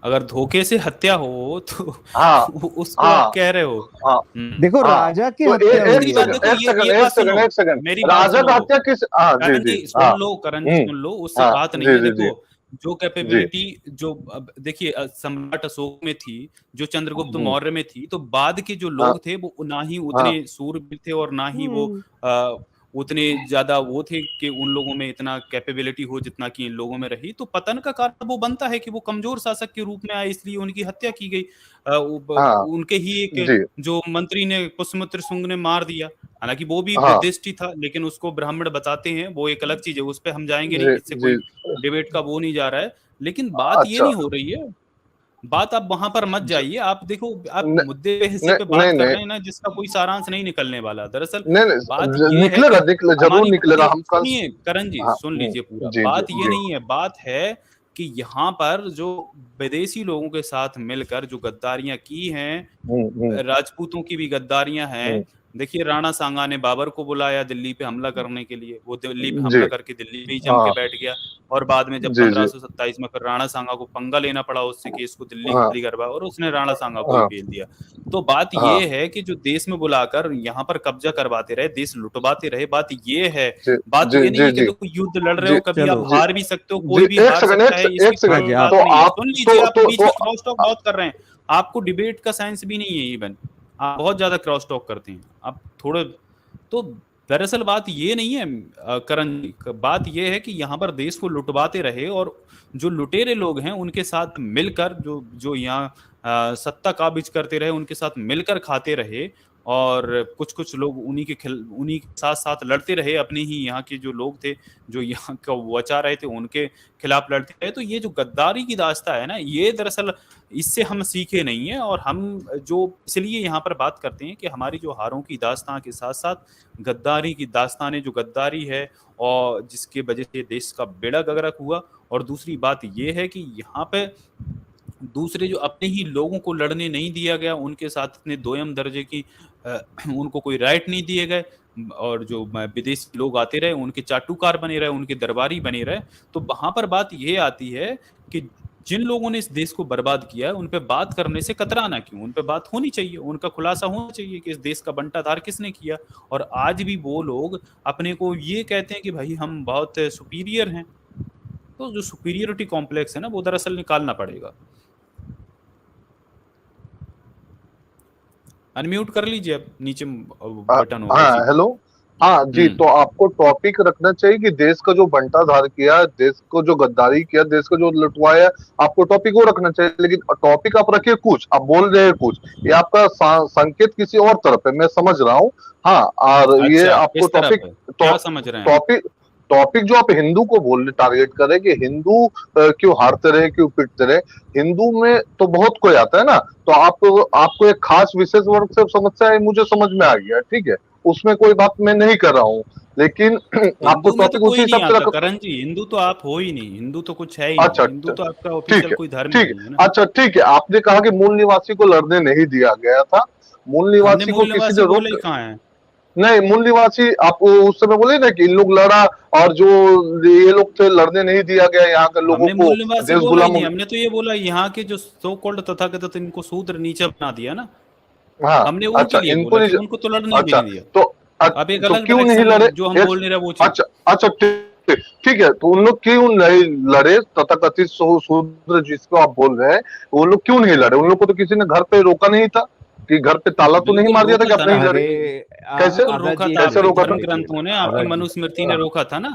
C: अगर धोखे से हत्या हो तो
A: हाँ,
C: उसको आप
A: हाँ,
C: कह रहे हो।
A: हाँ,
B: देखो
A: हाँ।
B: राजा की
A: तो
B: हत्या
A: एक
C: दूसरी
B: हुई
C: बात
B: है।
C: देखो,
A: सेकंड, एक सेकंड,
C: ये
A: एक
C: बात
A: सेकंड,
C: सुनो,
A: एक सेकंड।
C: मेरी बात
A: राजा का
C: सुनो,
A: हत्या किस? हाँ, जी,
C: करण
A: जी,
C: जी
A: हाँ,
C: करण जी सुन लो, उससे
A: हाँ,
C: बात नहीं
A: जी,
C: है।
A: जी,
C: देखो,
A: जी,
C: जो
A: जी,
C: कैपेबिलिटी जो अब देखिए सम्राट अशोक में थी, जो चंद्रगुप्त
A: हम्म,
C: मौर्य में थी, तो बाद के जो
A: हाँ,
C: लोग थे वो ना ही
A: हाँ,
C: उतने सूरवीर थे और ना ही वो
B: हम्म,
C: अ, उतने ज्यादा वो थे कि उन लोगों में इतना कैपेबिलिटी हो जितना कि इन लोगों में रही। तो पतन का कारण वो बनता है कि वो कमजोर शासक के रूप में आए, इसलिए उनकी हत्या की गई।
A: हाँ,
C: उनके ही एक
A: जी,
C: जो मंत्री ने, पुष्यमित्र शुंग ने मार दिया। हालांकि वो भी
A: हाँ,
C: विदिष्ट ही था, लेकिन उसको ब्राह्मण बताते हैं, वो एक अलग चीज है, उस पर हम जाएंगे नहीं,
A: जी,
C: इससे
A: जी,
C: कोई डिबेट का वो नहीं जा रहा है। लेकिन बात ये
A: अच्छा,
C: नहीं हो रही है, बात आप वहां पर मत
A: ज-
C: जाइए। आप देखो, आप
A: न,
C: मुद्दे पे हिस्से
A: न,
C: पे
A: नहीं,
C: बात कर
A: नहीं,
C: रहे हैं ना, जिसका कोई सारांश नहीं निकलने वाला। दरअसल
A: नहीं,
C: बात
A: नहीं,
C: ये है
A: निकलेगा,
C: कि
A: जरूर
C: हमारी
A: निकलेगा, हम कल।
C: सुनिए करण जी,
A: हाँ,
C: सुन लीजिए पूरा।
A: जी, जी,
C: बात ये
A: जी,
C: नहीं है, बात है कि यहाँ पर जो विदेशी लोगों के साथ मिलकर जो गद्दारियां की हैं,
A: हम्म,
C: राजपूतों की भी गद्दारियां
A: हम्म,
C: हैं। देखिए, राणा सांगा ने बाबर को बुलाया दिल्ली पे हमला करने के लिए, वो दिल्ली पे
A: जी,
C: हमला करके दिल्ली में ही जम के
A: हाँ,
C: बैठ गया। और बाद में जब
A: जी, जी,
C: 1527 में फिर राणा सांगा को पंगा लेना पड़ा उससे कि इसको दिल्ली
A: हाँ,
C: खाली करवा, और उसने राणा सांगा को ही
A: हाँ,
C: पेल दिया। तो बात
A: हाँ,
C: ये है कि जो देश में बुलाकर यहाँ पर कब्जा करवाते रहे, देश लुटवाते रहे, बात ये है।
A: जी,
C: बात
A: जी,
C: ये नहीं
A: जी,
C: है कि
A: जी,
C: देखो युद्ध लड़ रहे
A: जी,
C: हो, कभी आप
B: चलो
A: जी,
C: हार भी सकते हो,
A: जी,
C: कोई भी
A: एक
C: हार
A: सेकंड,
C: सकता है, इसकी
A: एक
C: कोई
A: सेकंड।
B: हाँ जी,
C: बात
A: तो
C: नहीं है।
A: आप
C: सुन लीजिए, आप बीच
A: तो
C: में क्रॉस टॉक बहुत कर रहे हैं। आपको डिबेट का साइंस भी नहीं है इवन, आप बहुत ज्यादा क्रॉस टॉक करते हैं आप थोड़े। तो दरअसल बात ये नहीं है करण जी, बात ये है कि यहाँ पर देश को लुटवाते रहे, और जो लुटेरे लोग हैं उनके साथ मिलकर जो जो यहाँ सत्ता काबिज करते रहे, उनके साथ मिलकर खाते रहे। और कुछ कुछ लोग उन्हीं के साथ साथ लड़ते रहे, अपने ही यहाँ के जो लोग थे, जो यहाँ का बचा रहे थे, उनके खिलाफ लड़ते रहे। तो ये जो गद्दारी की दास्ता है ना, ये दरअसल इससे हम सीखे नहीं है। और हम जो इसलिए यहाँ पर बात करते हैं कि हमारी जो हारों की दास्तां के साथ साथ गद्दारी की दास्तानें, जो गद्दारी है और जिसके वजह से देश का बेड़ा गर्क हुआ। और दूसरी बात ये है कि यहाँ पे दूसरे जो अपने ही लोगों को लड़ने नहीं दिया गया, उनके साथ इतने दोयम दर्जे की उनको कोई राइट नहीं दिए गए, और जो विदेशी लोग आते रहे, उनके चाटुकार बने रहे, उनके दरबारी बने रहे। तो वहां पर बात ये आती है कि जिन लोगों ने इस देश को बर्बाद किया है, उन पे बात करने से कतराना क्यों? उन पे बात होनी चाहिए, उनका खुलासा होना चाहिए कि इस देश का बंटाधार किसने किया। और आज भी वो लोग अपने को ये कहते हैं कि भाई हम बहुत सुपीरियर हैं। तो जो सुपीरियरिटी कॉम्प्लेक्स है ना, वो दरअसल निकालना पड़ेगा। अनम्यूट कर लीजिए, अब नीचे बटन होगा उसी
A: हाँ,
C: पे।
A: हेलो। हाँ जी, तो आपको टॉपिक रखना चाहिए कि देश का जो बंटाधार किया, देश को जो गद्दारी किया, देश को जो लुटवाया, आपको टॉपिक वो रखना चाहिए। लेकिन टॉपिक आप रखिए कुछ, आप बोल रहे हैं कुछ, ये आपका संकेत किसी और तरफ है, मैं समझ रहा हूँ। हाँ, और ये
C: अच्छा,
A: आपको
C: किस तरफ
A: टॉपिक,
C: है, क्या समझ रहे हैं आप?
A: टॉपिक टॉपिक जो आप हिंदू को बोल रहे, टारगेट कर रहे हैं कि हिंदू क्यों हारते रहे, क्यों पिटते रहे। हिंदू में तो बहुत कोई आता है ना, तो आपको एक खास विशेष वर्ग से समस्या है, मुझे समझ में आ गया, ठीक है, उसमें कोई बात मैं नहीं कर रहा हूँ। लेकिन आपको
C: हिंदू में तो
A: टॉपिक उसी
C: कोई नहीं
A: हिसाब से
C: आता
A: रखो।
C: करण जी, हिंदू तो आप हो ही नहीं, हिंदू तो कुछ है ही नहीं,
A: अच्छा,
C: हिंदू तो आपका
A: ठीक
C: ऑफिशियल
A: है,
C: कोई धर्म ही
A: ठीक
C: नहीं है
A: है,
C: ना।
A: अच्छा, ठीक है। आपने कहा कि मूल निवासी को लड़ने नहीं दिया गया था, मूल
C: हमने
A: निवासी को
C: मूल
A: किसी
C: निवासी
A: ने
C: बोला ही
A: रोक,
C: कहाँ है?
A: नहीं, मूल निवासी आप उस समय बोले ना कि इन लोग लड़ा, और जो ये लोग थे लड़ने नहीं दिया गया यहाँ के लोगों
C: हमने
A: को,
C: मूल निवासी
A: देश
C: बोला ही
A: गुलाम।
C: नहीं, हमने तो ये बोला यहाँ के जो सो कॉल्ड तथाकथित इनको शूद्र नीचा बना दिया ना।
A: हाँ
C: हमने उनके
A: अच्छा,
C: लिए
A: इनको
C: बोला कि
A: नहीं,
C: उनको तो लड़ने ही
A: अच्छा
C: नहीं दिया।
A: तो
C: अब एक
A: तो
C: अलग
A: क्यों नहीं
C: डायरेक्शन
A: लड़े?
C: जो हम बोल नहीं रहे वो चीज।
A: अच्छा अच्छा, ठीक है, तो उन लोग क्यों नहीं लड़े? तथाकथित शूद्र जिसको आप बोल रहे हैं, वो लोग क्यों नहीं लड़े? उन लोग को तो किसी ने घर पे रोका नहीं था, कि घर पे ताला तो नहीं
C: बिल्कुल
A: मार दिया था
C: रोका
A: कि आप
C: था ना,
A: नहीं लड़े?
B: अरे
A: कैसे
C: बिल्कुल
B: आजाद
C: रोका
B: जी
C: था,
B: एक
A: कैसे
C: आपके
B: मिनट
A: रोका था?
C: धर्म
B: समझिए
C: ग्रंथों ने,
B: ना,
C: आपकी
B: आजाद जी,
C: मनुस्मृति ने रोका था ना।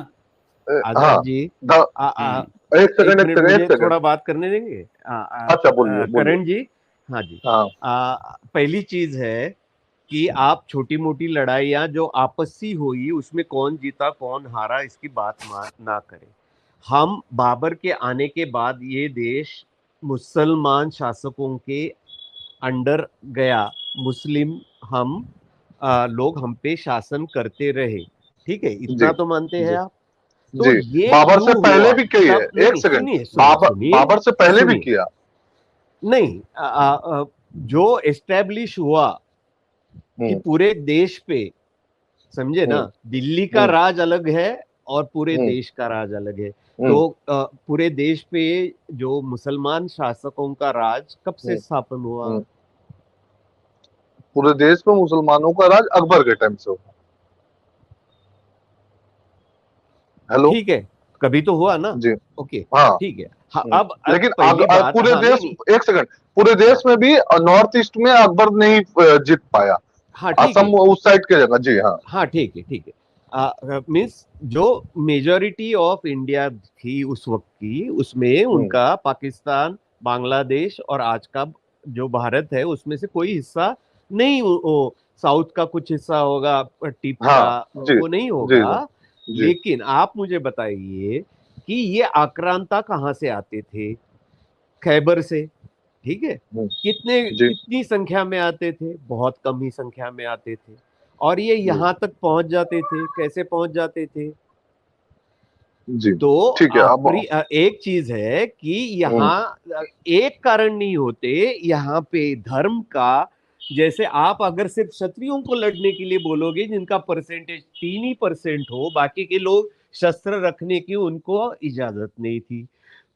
A: हाँ
B: आजाद जी,
A: द-
B: आ,
A: एक
B: एक
A: सेकंड,
B: मिनट मुझे
A: एक सेकंड।
B: थोड़ा बात करने देंगे?
A: अच्छा, बोलिए बोलिए।
B: करण जी, हाँ जी।
A: हाँ
B: पहली चीज है कि आप छोटी मोटी लड़ाइयां जो आपसी हुई उसमें कौन जीता कौन हारा इसकी बात ना करें। हम बाबर के आने के बाद ये देश मुसलमान शासकों के अंडर गया। मुस्लिम हम लोग हम पे शासन करते रहे, ठीक है,
A: जी
B: इतना तो मानते हैं
A: जी
B: आप? तो
A: जी,
B: ये
A: बाबर से
B: क्यों
A: पहले
B: हुआ?
A: भी की है,
B: तब नहीं
A: एक
B: नहीं,
A: सेकंड,
B: सुनिए सुनिए
A: बाबर
B: सुनिए
A: बाबर से पहले भी
B: सुनिए,
A: किया।
B: नहीं जो एस्टेब्लिश हुआ कि
A: हम्म
B: पूरे देश पे, समझे ना,
A: हम्म
B: दिल्ली का
A: हम्म
B: राज अलग है और पूरे
A: हम्म
B: देश का राज अलग है।
A: हम्म
B: तो पूरे देश पे जो मुसलमान शासकों का राज कब से
A: हम्म
B: स्थापन हुआ?
A: हम्म। पूरे देश में मुसलमानों का राज अकबर के टाइम से हुआ। हेलो।
B: ठीक है, कभी तो हुआ ना।
A: जी
B: ओके,
A: हाँ।
B: ठीक है। हाँ,
A: हम्म।
B: अब
A: लेकिन
B: पहली बात,
A: पूरे
B: हाँ नहीं
A: देश,
B: नहीं,
A: एक सेकंड, पूरे
B: हाँ
A: देश में भी नॉर्थ ईस्ट में अकबर नहीं जीत पाया।
B: हाँ ठीक है,
A: असम उस साइड के जगह, जी हाँ।
B: हाँ ठीक है ठीक है। मीन्स जो मेजॉरिटी ऑफ इंडिया थी उस वक्त की, उसमें
A: हम्म,
B: उनका पाकिस्तान, बांग्लादेश और आज का जो भारत है उसमें से कोई हिस्सा नहीं, साउथ का कुछ हिस्सा होगा, टिप
A: हाँ
B: का,
A: जी
B: वो नहीं
A: जी
B: होगा।
A: जी जी।
B: लेकिन आप मुझे बताइए कि ये आक्रांता कहाँ से आते थे? खैबर से, ठीक है।
A: हम्म, जी
B: कितनी संख्या में आते थे? बहुत कम ही संख्या में आते थे। और ये
A: जी
B: यहां तक पहुंच जाते थे, कैसे पहुंच जाते थे?
A: जी।
B: तो
A: ठीक है अब।
B: एक चीज है कि
A: हम्म,
B: यहाँ एक कारण नहीं होते, यहाँ पे धर्म का, जैसे आप अगर सिर्फ क्षत्रियों को लड़ने के लिए बोलोगे जिनका परसेंटेज 3% हो, बाकी के लोग शस्त्र रखने की उनको इजाजत नहीं थी।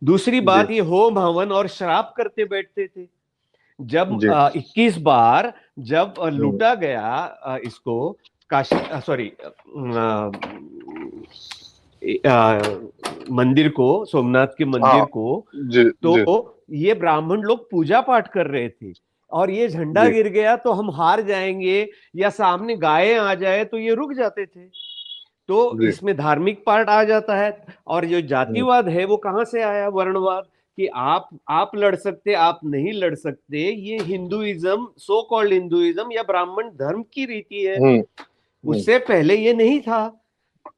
B: दूसरी
A: जी
B: बात, ये होम हवन और श्राप करते बैठते थे। जब
A: जी
B: 21 बार जब
A: हम्म,
B: लूटा गया इसको, काशी, सॉरी, मंदिर को, सोमनाथ के मंदिर
A: हाँ
B: को,
A: जी जी
B: तो ये ब्राह्मण लोग पूजा पाठ कर रहे थे, और ये झंडा
A: जी
B: गिर गया तो हम हार जाएंगे, या सामने गायें आ जाए तो ये रुक जाते थे। तो
A: जी।
B: इसमें धार्मिक पार्ट आ जाता है। और जो
A: हम्म,
B: जातिवाद है वो कहां से आया? वर्णवाद, कि आप लड़ सकते, आप नहीं लड़ सकते। ये हिंदुइज्म, सो कॉल्ड हिंदुइज्म या ब्राह्मण धर्म की रीति है।
A: हम्म, हम्म,
B: उससे पहले ये नहीं था।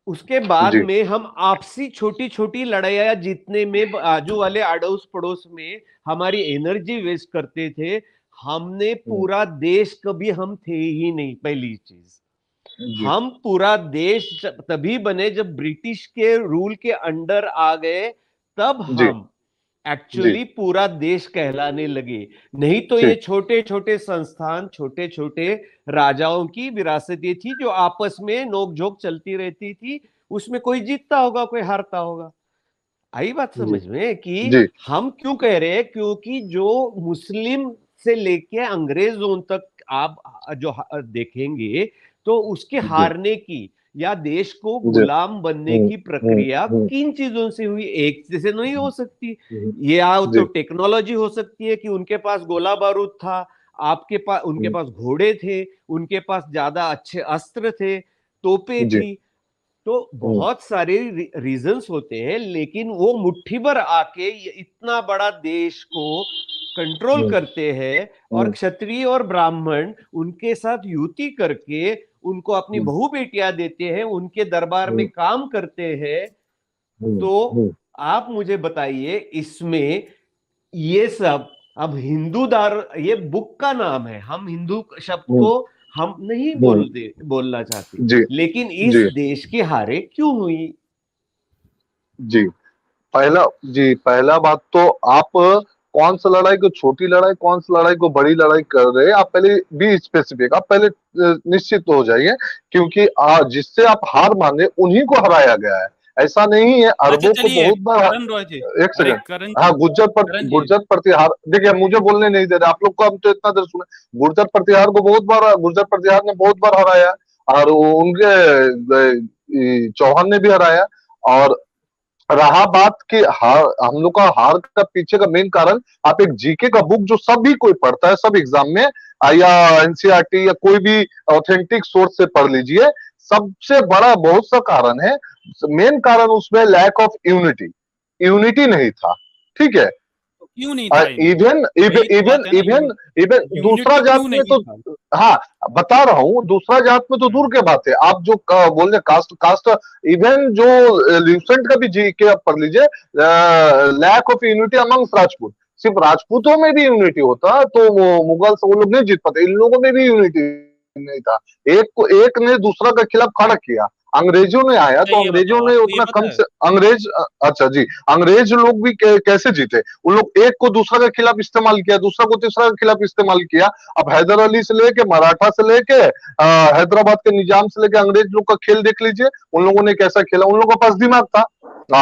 B: उसके बाद
A: जी
B: में हम आपसी छोटी छोटी लड़ाइयां जीतने में, आजू वाले अड़ोस पड़ोस में हमारी एनर्जी वेस्ट करते थे। हमने
A: हम्म,
B: पूरा देश कभी हम थे ही नहीं, पहली चीज।
A: जी
B: हम पूरा देश तभी बने जब ब्रिटिश के रूल के अंडर आ गए, तब
A: जी
B: हम
A: जी।
B: एक्चुअली पूरा देश कहलाने लगे। नहीं तो ये
A: ठीक।
B: छोटे छोटे संस्थान, छोटे छोटे राजाओं की विरासत ये थी, जो आपस में नोकझोंक चलती रहती थी। उसमें कोई जीतता होगा, कोई हारता होगा। आई बात
A: जी
B: समझ में कि
A: जी
B: हम क्यों कह रहे हैं? क्योंकि जो मुस्लिम से लेके अंग्रेजों तक आप जो देखेंगे, तो उसके
A: जी
B: हारने की या देश को
A: जी।
B: गुलाम बनने की प्रक्रिया
A: हम्म,
B: किन चीजों से हुई? एक से नहीं हो सकती।
A: हम्म,
B: ये आओ तो
A: जी
B: टेक्नोलॉजी हो सकती है कि उनके पास गोला बारूद था, आपके पास, उनके
A: हम्म,
B: पास घोड़े थे, उनके पास ज्यादा अच्छे अस्त्र थे, तोपें
A: जी
B: थी। तो
A: हम्म,
B: बहुत सारे रीजंस होते हैं, लेकिन वो मुट्ठी भर आके ये इतना बड़ा देश को कंट्रोल
A: हम्म,
B: करते हैं, और
A: हम्म,
B: क्षत्रिय और ब्राह्मण उनके साथ युति करके उनको अपनी
A: हम्म,
B: बहु बेटियां देते हैं, उनके दरबार में
A: हम्म,
B: काम करते हैं।
A: हम्म,
B: तो
A: हम्म,
B: आप मुझे बताइए इसमें ये सब, अब हिंदू दार, ये बुक का नाम है, हम हिंदू शब्द
A: हम्म,
B: को हम नहीं
A: हम्म,
B: बोलना चाहते,
A: जी
B: लेकिन इस
A: जी
B: देश की हारे क्यों हुई?
A: जी। पहला, जी पहला बात तो, आप कौन सा लड़ाई को छोटी लड़ाई, कौन सा लड़ाई को बड़ी लड़ाई कर रहे हैं, आप पहले बी स्पेसिफिक, आप पहले निश्चित हो जाइए। क्योंकि जिससे आप हार माने उन्हीं को हराया गया है। ऐसा नहीं है।
C: अच्छा
A: अरबों को
C: चलिए,
A: बहुत बार,
C: करण रॉय
A: एक
C: अरे
A: सेकंड,
C: करण
A: हाँ,
C: करण जी
A: गुर्जर प्रतिहार, देखिए मुझे बोलने नहीं दे रहे आप लोग को, हम तो इतना देर सुने। गुर्जर प्रतिहार को बहुत बार, गुर्जर प्रतिहार ने बहुत बार हराया, और उनके चौहान ने भी हराया। और रहा बात कि हार, हम लोग का हार का पीछे का मेन कारण, आप एक जीके का बुक जो सभी कोई पढ़ता है, सब एग्जाम में या एनसीईआरटी या कोई भी ऑथेंटिक सोर्स से पढ़ लीजिए, सबसे बड़ा बहुत सा कारण है, मेन कारण उसमें लैक ऑफ यूनिटी, यूनिटी नहीं था, ठीक है।
C: तो क्यों नहीं था यूनिटी?
A: इवन
C: यही तो बात
A: इवन
C: है ना,
A: इवन इवन दूसरा
C: यूनिटी
A: जात
C: क्यों
A: में
C: नहीं
A: तो,
C: था?
A: हाँ बता रहा हूँ, दूसरा जात में तो दूर के बात है, आप जो बोल रहे कास्ट कास्ट, इवन जो ल्यूसेंट का भी जी के आप पढ़ लीजिए, lack of unity amongst Rajput, सिर्फ राजपूतों में भी यूनिटी होता तो वो मुगल से वो लोग नहीं जीत पाते, इन लोगों में भी यूनिटी नहीं था। एक ने दूसरा के खिलाफ खड़ा किया, अंग्रेजों ने आया
C: अच्छा
A: तो
C: ये
A: अंग्रेजों
C: बताओ,
A: ने
C: आपको ये
A: उतना
C: पता
A: कम
C: है?
A: से अंग्रेज, अच्छा जी, अंग्रेज लोग भी कैसे जीते, उन लोग एक को दूसरा के खिलाफ इस्तेमाल किया, दूसरा को तीसरा के खिलाफ इस्तेमाल किया। अब हैदर अली से लेके, मराठा से लेके, हैदराबाद के निजाम से लेके, अंग्रेज लोग का खेल देख लीजिए, उन लोगों ने कैसा खेला। उन लोगों के पास दिमाग था,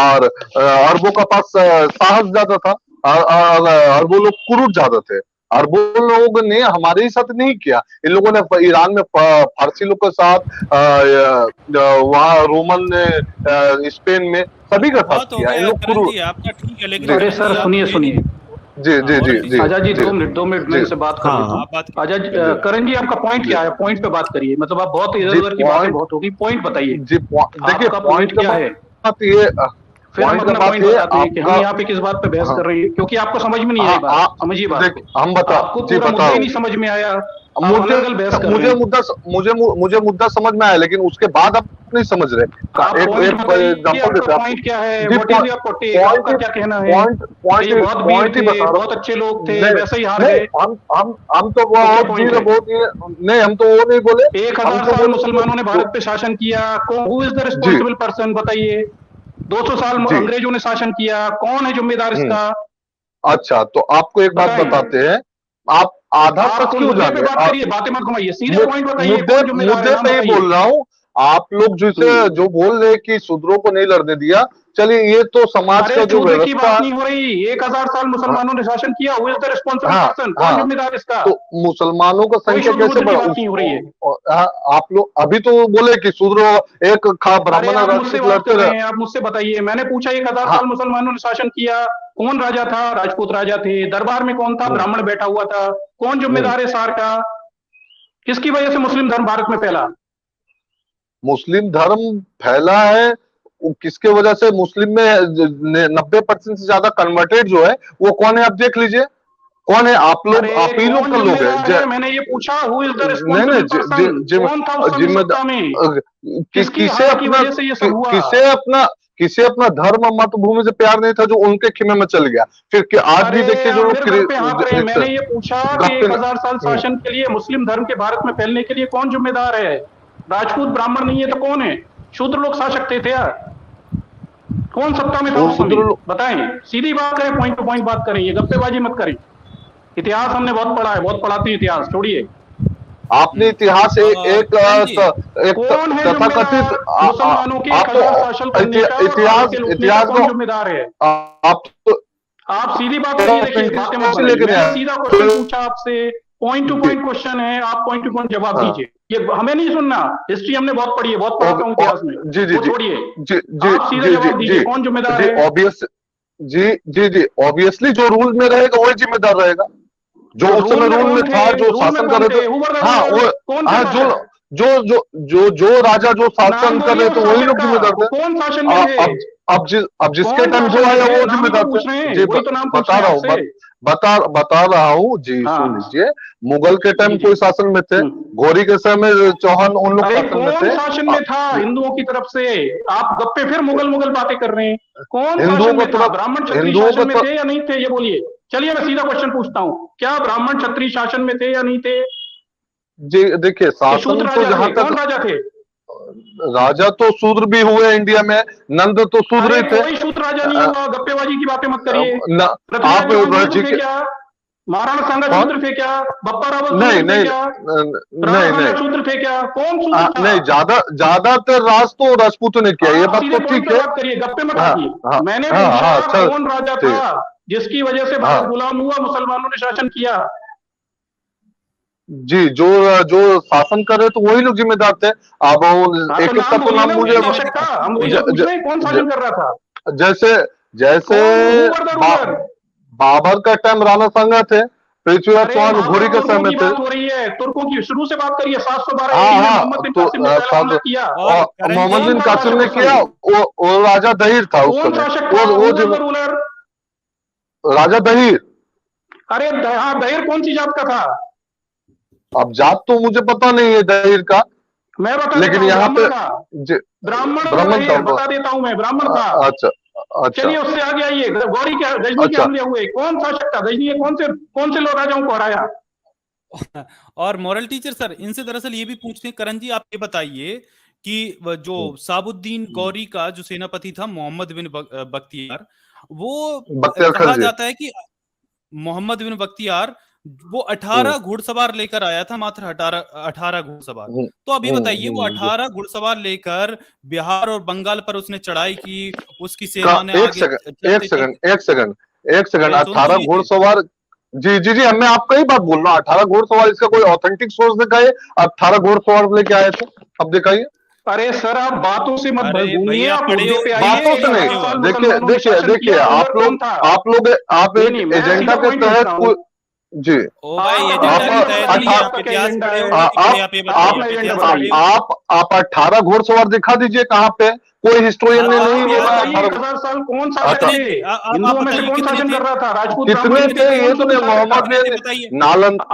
A: और अरबों का पास साहस ज्यादा था, अरबों लोग कुरूट ज्यादा थे। अरबों लोगों ने हमारे ही साथ नहीं किया, इन लोगों ने ईरान में फारसी लोग के साथ, वहां रोमन ने, स्पेन में, सभी का साथ
C: बहुत हो
A: किया, इन
C: गया
A: लोग
C: करण
A: कुरूट।
C: जी, आपका ठीक है, लेकिन
A: जी
D: अरे
C: करण
D: सर
C: जी आप
D: सुनिए
C: मेरी
D: सुनिए,
A: जी
C: हाँ
A: जी
C: और
A: जी
C: किसी
A: जी
D: आजाद जी
A: जी
D: 2 मिनट मैं
A: जी
D: इनसे बात कर
B: हाँ
D: लेता हूँ।
C: आप बात कीजिए।
D: आजाद
A: जी
D: करण जी आपका पॉइंट
A: जी
D: क्या है, पॉइंट पे बात करिए, मतलब आप बहुत इधर
A: जी
D: उधर की बातें
A: पॉइंट,
D: बहुत होगी, पॉइंट बताइए
A: जी देखिए
D: आपका
A: पॉइंट
D: पॉइंट
A: का
D: क्या है,
A: बात ये,
D: फिर हम
A: पॉइंट का
D: अपना
A: बात
D: पॉइंट
A: ये
D: बताते हैं कि हम
A: आपका,
D: यहाँ पे किस बात पे बहस
A: हाँ
D: कर रहे हैं, क्योंकि आपको समझ में नहीं आई
A: हाँ
D: बात, समझिए बात
A: देख
D: को।
A: हम बता,
D: आपको
A: जी
D: पूरा
A: बता
D: मुद्दा
A: रहा
D: ही
A: हूँ,
D: नहीं समझ में आया, आप
A: मुझे
D: अलग अलग बहस कर रहे
A: मुझे
D: हैं।
A: मुद्दा मुझे मुद्दा समझ में आया, लेकिन उसके बाद आप नहीं समझ रहे।
D: आप
A: एक
D: पॉइंट
A: एक
D: बताइए,
A: एग्जांपल
D: आपका
A: देते हैं आपको,
D: पॉइंट क्या है,
A: जी
D: what is your take,
A: point
D: आपका
A: ही
D: क्या कहना है
A: पॉइंट
D: कि ये बहुत वीर
A: पॉइंट ही
D: थे,
A: बता रहा
D: बहुत अच्छे लोग
A: हूँ।
D: थे,
A: नहीं
D: वैसे ही हार
A: नहीं,
D: गए,
A: हम तो
D: तो क्या
A: बहुत
D: पॉइंट
A: वीर
D: है?
A: बहुत ये, नहीं हम तो वो नहीं बोले, हम
D: 1000
A: तो
D: साल
A: बोले
D: मुसलमानों ने भारत पे शासन किया, who is the
A: G
D: responsible person, बताइए। 200 साल
A: जी,
D: अंग्रेजों ने शासन किया, कौन है जिम्मेदार
A: हम्म,
D: इसका,
A: अच्छा तो आपको एक बात
D: बताएं।
A: बताते हैं, आप आधा सच
D: आप
A: क्यों
D: मुद्दे पे
A: जाने,
D: बात करिए, बातें मत घुमाइए, सीधे
A: मु-
D: पॉइंट बताइए,
A: मुद्दे
D: कौन जिम्मेदार है,
A: मुद्दे
D: नाम
A: पे ही
D: बताइए।
A: बोल रहा हूँ। आप लोग जिसे जो बोल रहे हैं कि शूद्रों को नहीं लड़ने दिया, चलिए ये तो समाज
D: अरे
A: का जो
D: शूद्र की
A: व्यवस्था,
D: बात नहीं हो रही, 1000 साल मुसलमानों ने शासन किया, हु इज द रिस्पॉन्सिबल
A: हाँ
D: पर्सन, कौन
A: हाँ,
D: जिम्मेदार इसका,
A: तो मुसलमानों का
D: कोई
A: संख्या
D: शुद्ध
A: कैसे
D: बुद्ध की
A: बढ़ा
D: बात नहीं हो रही है।
A: हाँ, आप लोग अभी तो बोले कि शूद्र एक खा
D: अरे
A: ब्राह्मण और
D: आप मुझसे
A: राजपूत
D: बात कर
A: लड़ते
D: रहे
A: रहे।
D: हैं, आप मुझसे बताइए, मैंने पूछा 1000
A: हाँ,
D: साल मुसलमानों ने शासन किया, कौन राजा था, राजपूत राजा थे, दरबार में कौन था,
A: हम्म,
D: ब्राह्मण बैठा हुआ था, कौन
A: हम्म,
D: जिम्मेदार है सार का, किसकी वजह से मुस्लिम धर्म भारत में फैला।
A: मुस्लिम धर्म फैला है, वो किसके वजह से, मुस्लिम में 90% से ज्यादा कन्वर्टेड जो है वो कौन है, आप देख लीजिए कौन है,
D: अरे
A: आप ही लोग
D: कौन
A: का लोग है।
D: जिम्मेदार है, मैंने ये पूछा, हु इज द
A: नहीं नहीं,
D: रिस्पॉन्सिबल पर्सन, कौन था उस समय सत्ता में,
A: जिम्मेदार
D: किसकी
A: किसे
D: हार की
A: अपना
D: वजह से ये सब हुआ।
A: किसे अपना धर्म और मातृभूमि से प्यार नहीं था जो उनके खेमे में चल गया, फिर आज भी
D: अरे
A: देखिए जो
D: आप
A: लोग
D: फिर गप्पे हाँक रहे हैं, मैंने ये पूछा कि
A: गप्पे
D: 1000 साल शासन के लिए, मुस्लिम धर्म के भारत में फैलने के लिए कौन जिम्मेदार है, राजपूत ब्राह्मण नहीं है तो कौन है, शूद्र लोग शासक थे यार, कौन सत्ता में था उस समय, बताएं, सीधी बात करें, पॉइंट टू पॉइंट बात करें, ये गप्पेबाजी मत करें। इतिहास हमने बहुत पढ़ा है, बहुत पढ़ाते हैं इतिहास, छोड़िए।
A: आपने इतिहास
C: करण जी,
A: एक
D: कौन है
A: तथाकथित
D: जिम्मेदार मुसलमानों के 1000 शासन करने का और भारत के लूटने का, कौन जिम्मेदार है,
A: आप तो
D: आप सीधी बात करिए, देखिए बातें मत
A: से
D: बनाइए,
A: लेकर
D: मैंने सीधा क्वेश्चन
A: तो
D: पूछा आपसे, पॉइंट टू पॉइंट क्वेश्चन है, आप पॉइंट टू पॉइंट जवाब दीजिए, ये हमें नहीं सुनना, हिस्ट्री हमने बहुत पढ़ी है, बहुत पढ़ाता हूँ इतिहास में,
A: जी जी
D: वो
A: जी
D: छोड़िए,
A: जी जी
D: आप सीधा
A: जी
D: जवाब
A: जी
D: दीजिए, कौन जिम्मेदार
A: जी
D: है।
A: ऑब्वियस जी जी जी ऑब्वियसली जो रूल में रहेगा वही जिम्मेदार रहेगा, जो
D: तो
A: उस समय रूल में था, जो शासन कर रहे थे, हाँ वो,
D: कौन
A: हाँ
D: थे शासक,
A: जो राजा जो
D: नाम
A: शासन कर
D: बोलिए
A: रहे
D: उस
A: थे वही
D: शासक
A: लोग
D: का,
A: जिम्मेदार
D: वो
A: थे।
D: कौन शासन में थे,
A: अब जिसके
D: कौन
A: टाइम जो
D: शासन में
A: आया
D: थे,
A: वो
D: नाम ही
A: जिम्मेदार
D: तो
A: थे।
D: पूछ रहे हैं,
A: जी
D: वही तो नाम पूछ
A: बता
D: रहे
A: रहा
D: हैं
A: हूँ,
D: आपसे।
A: बता रहा हूँ जी, सुन
D: हाँ
A: लीजिए, मुगल के टाइम
D: जी
A: कोई शासन में थे, घोरी के समय चौहान उन लोग
D: अरे
A: शासन में
D: कौन
A: थे।
D: शासन में था हिंदुओं की तरफ से, आप गप्पे फिर मुगल मुगल बातें कर रहे हैं, कौन
A: हिंदुओं
D: शासन
A: को
D: में था,
A: तरफ
D: ब्राह्मण क्षत्रिय
A: हिंदुओं को
D: शासन में थे या नहीं थे, ये बोलिए। चलिए मैं सीधा क्वेश्चन पूछता हूँ, क्या ब्राह्मण क्षत्रिय शासन में थे या नहीं थे,
A: जी देखिए
D: कि शूद्र
A: शासन तो
D: राजा
A: जहां
D: थे,
A: तक,
D: कौन राजा थे,
A: राजा तो शूद्र भी हुए इंडिया में, नंद तो शूद्र
D: अरे
A: ही थे।
D: कोई शूद्र राजा नहीं हुआ, गप्पेबाजी की बातें मत करिए,
A: न,
D: पृथ्वीराज
A: आप
D: चौहान शूद्र
A: जी
D: थे
A: के
D: क्या, महाराणा सांगा
A: कौन?
D: सूत्र थे क्या? बप्पा रावल
A: नहीं
D: सूत्र थे
A: नहीं
D: क्या?
A: नहीं
D: राणा
A: नहीं
D: सूत्र थे क्या? कौन सूत्र था?
A: नहीं, ज्यादातर राज तो राजपूतों ने किया, ये
D: आप
A: बात
D: सीधे
A: तो
D: पॉइंट
A: ठीक
D: पे
A: है।
D: बात करिए, गप्पे मत
A: हाँ
D: काटिए।
A: हाँ
D: मैंने
A: हाँ हाँ,
D: पूछा
A: चल
D: कौन राजा
A: ठीक है।
D: था जिसकी वजह से
A: हाँ
D: भारत गुलाम हुआ, मुसलमानों ने शासन किया?
A: जी, जो जो शासन कर रहे तो वही लोग जिम्मेदार थे। अब
D: हाँ,
A: एक
D: तो
A: एक का
D: नाम
A: तो
D: बोलिए
A: नाम
D: ना
A: मुझे
D: उनके शासक का, हम वही तो पूछ रहे हैं, कौन शासन कर रहा था?
A: जैसे जैसे
D: कौन? Who were the ruler?
A: Babur का टाइम राणा सांगा थे, पृथ्वीराज
D: अरे
A: चौहान
D: बाबर
A: घोड़ी के
D: तुर्कों
A: समय
D: की
A: थे।
D: बात हो रही है, तुर्कों की शुरू से बात करिए। 712
A: हाँ
D: एडी में
A: हाँ,
D: मोहम्मद बिन
A: तो
D: कासिम ने पहला हमला किया।
C: और करण
A: मोहम्मद
C: जी,
A: बिन
D: कौन था
A: कासिम ने
D: शासक
A: किया,
D: उस
A: वो राजा दहीर था उस
D: कौन
A: समय।
D: शासक था?
A: वो
D: हु वर द रूलर?
A: राजा दहीर।
D: अरे हाँ, दहेर कौन सी जात का था?
A: अब जात तो मुझे पता नहीं है दहीर का,
D: मैं बता देता
A: लेकिन
D: हूँ,
A: यहाँ पे
D: ब्राह्मण था।
A: जी,
D: ब्राह्मण था
A: ब्राह्मण
D: दहेर,
A: था।
D: बता देता हूँ मैं, ब्राह्मण था।
A: अच्छा अच्छा
D: चलिए उससे आगे आइए, गौरी के गजनी के
A: अच्छा।
D: हमले हुए, कौन शासक था? गजनी ने कौन से लोग राजाओं को हराया?
C: और मॉरल टीचर सर, इनसे दरअसल ये भी पूछते हैं, करण जी आप ये बताइए कि जो साबुद्दीन गौरी का जो सेनापति था मोहम्मद बिन बख्तियार, वो
A: बख्तियार
C: कहा
A: खलजी।
C: जाता है कि मोहम्मद बिन बख्तियार वो 18 घुड़सवार लेकर आया था, मात्र 18 घुड़सवार। तो अभी बताइए, वो 18 घुड़सवार लेकर बिहार और बंगाल पर उसने चढ़ाई की, उसकी सेना ने आगे
A: एक सेकंड,
C: अरे सुन
A: 18
C: तो लीजिए।
A: घुड़सवार। जी जी जी, मैं आपका ही बात बोल रहा हूँ। 18 घुड़सवार, इसका कोई ऑथेंटिक सोर्स दिखाइए। 18 घुड़सवार लेके आए थे, अब दिखाइए।
D: अरे सर, आप बातों से मत
C: अरे
D: घूमिए,
C: भैया,
D: आप
C: पढ़े
D: मुद्दे
C: हो,
D: पे आइए।
A: बातों से
D: 11
A: नहीं,
D: साल
A: देखिए
D: मुसलमानों ने
A: देखिए
D: शासन
A: देखिए,
D: किया,
A: आप
D: रूलर कौन
A: लोग
D: था?
A: आप एक
D: नहीं, मैं
A: एजेंडा
D: सीधा
A: के
D: पॉइंट पूछता हूँ।
A: तहत जी,
C: ओ भाई,
D: आपका
C: एजेंडा
D: एजेंडा
C: के तहत
D: बताइए,
C: नहीं, आप
D: आपका क्या
C: इतिहास
D: एजेंडा
C: पढ़े
D: है?
C: हो कि नहीं, आप ये बताइए,
D: अपना
C: आप
D: एजेंडा
C: इतिहास पढ़े
D: बताइए।
C: हो?
A: आप 18 घुड़सवार दिखा दीजिए कहाँ पे। कोई हिस्टोरियन
C: हाँ,
A: ने
C: तो
A: नहीं
C: आप
D: ये
A: बोला
D: बताइए,
A: 18।
D: 1000 साल कौन शासक
A: अच्छा,
C: कितने
D: थे?
C: थे? आप
D: हिंदुओं में से
C: बताइए
D: कौन
C: कितने
D: शासन
C: थे?
D: कर रहा था? राजपूत
A: कितने
D: ब्राह्मण में
A: थे
D: से
A: ये
D: कौन
A: तो
D: सूत्र
A: नहीं।
D: शासक था?
A: मोहम्मद
C: कितने थे
A: ने
C: बताइए?
D: आप सूत्र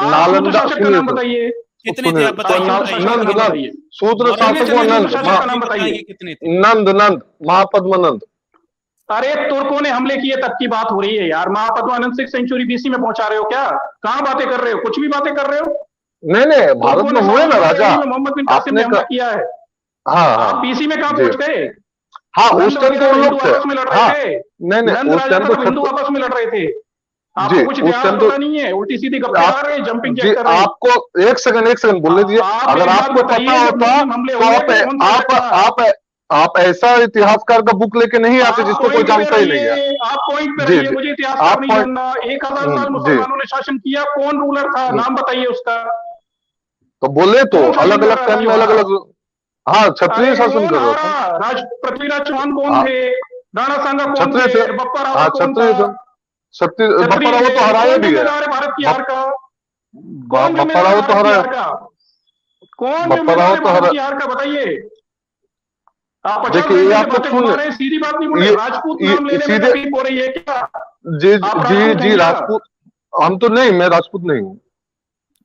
A: नालंदा
D: शासक का
A: सुनिए
D: नाम
A: तो
D: बताइए।
C: कितने थे आप बताइए, बताइए
D: सूत्र
A: नंद
D: का नाम
A: नंद
D: बताइए।
A: सूत्र
C: मॉरल
A: शासक
C: टीचर
A: वो
C: ने
A: नंद
D: सूत्र शासक का नाम
C: बताइए
D: बताइए।
C: कितने थे?
A: नंद महापद्मानंद।
D: अरे तुर्कों ने हमले किए तब की बात हो रही है यार। महापद्मानंद 6th सेंचुरी बीसी में पहुंचा रहे हो क्या? कहाँ बातें कर रहे हो? कुछ भी बातें कर रहे हो।
A: नहीं नहीं, भारत
D: तुर्कों
A: में
D: ने
A: हुए ना
D: 712
A: राजा।
D: एडी में मोहम्मद बिन कासिम ने
A: आपने
D: हमला किया है।
A: हाँ
D: आप
A: हाँ
D: बीसी में कहाँ
A: जी,
D: पहुंच गए?
A: हाँ उस
D: नंद
A: टाइम तो
D: वगैरह
A: उन
D: हिंदू
A: लोग थे।
D: आपस में लड़ रहे
A: हाँ
D: थे।
A: नहीं नहीं,
D: नंद
A: उस
D: राजा
A: टाइम
D: तक
A: तो
D: हिंदू आपस में लड़ रहे थे।
A: जी,
D: आपको कुछ
A: उस
D: इतिहास
A: टाइम तो
D: पता नहीं है, उल्टी सीधी गप्पे आ रहे हैं, जंपिंग
A: जी,
D: जैक कर रहे हैं।
A: आपको एक सेकंड बोलने दीजिए।
D: आप
A: अगर
D: एक बात
A: आपको पता
D: बताइए, जब
A: होता
D: मुस्लिम हमले
A: तो
D: हुए तो कौन शासक था?
A: आप ऐसा इतिहासकार का बुक लेके नहीं आते
D: आप
A: जिसको कोई
D: पॉइंट पे
A: जानता ही नहीं है।
D: रहिए, आप पॉइंट पे
A: जी
D: रहिए,
A: जी,
D: मुझे इतिहास
A: आप
D: नहीं
A: पॉइंट
D: जानना। 1000 साल
A: जी,
D: मुसलमानों ने शासन किया, कौन रूलर था? नाम बताइए उसका।
A: तो बोले तो
D: कौन शासन
A: अलग
D: कर
A: अलग
D: रहा था
A: टाइम
D: जो
A: में अलग
D: हारा?
A: अलग। हाँ, क्षत्रिय
D: अरे
A: शासन
D: कौन
A: कर रहा
D: हारा?
A: था।
D: पृथ्वीराज चौहान कौन
A: हाँ,
D: थे? राणा सांगा कौन
A: क्षत्रिय
D: थे?
A: थे।
D: बप्पा
A: हाँ,
D: रावल कौन था?
A: क्षत्रिय थे। क्षत्रिय बप्पा
D: क्षत्रिय
A: रावत
D: थे।
A: तो हराए
D: कौन
A: भी है।
D: जिम्मेदार है भारत की हार का? कौन
A: बप्पा
D: जिम्मेदार है
A: रावत तो
D: भारत की
A: हराए।
D: हार का? कौन
A: बप्पा
D: जिम्मेदार है
A: रावत तो
D: भारत
A: हरा।
D: की हार का? बताइए। आप 50
A: देखिए, ये
D: घंटे
A: आप
D: से
A: लोग
D: बातें
A: सुन
D: घुमा
A: ले,
D: रहे हैं, सीधी बात नहीं बोले। राजपूत नाम लेने में
A: सीधे
D: तकलीफ हो रही है क्या?
A: जी
D: आप
A: जी
D: राजपूत हैं
A: जी,
D: क्या?
A: राजपूत हम तो नहीं, मैं राजपूत नहीं हूँ।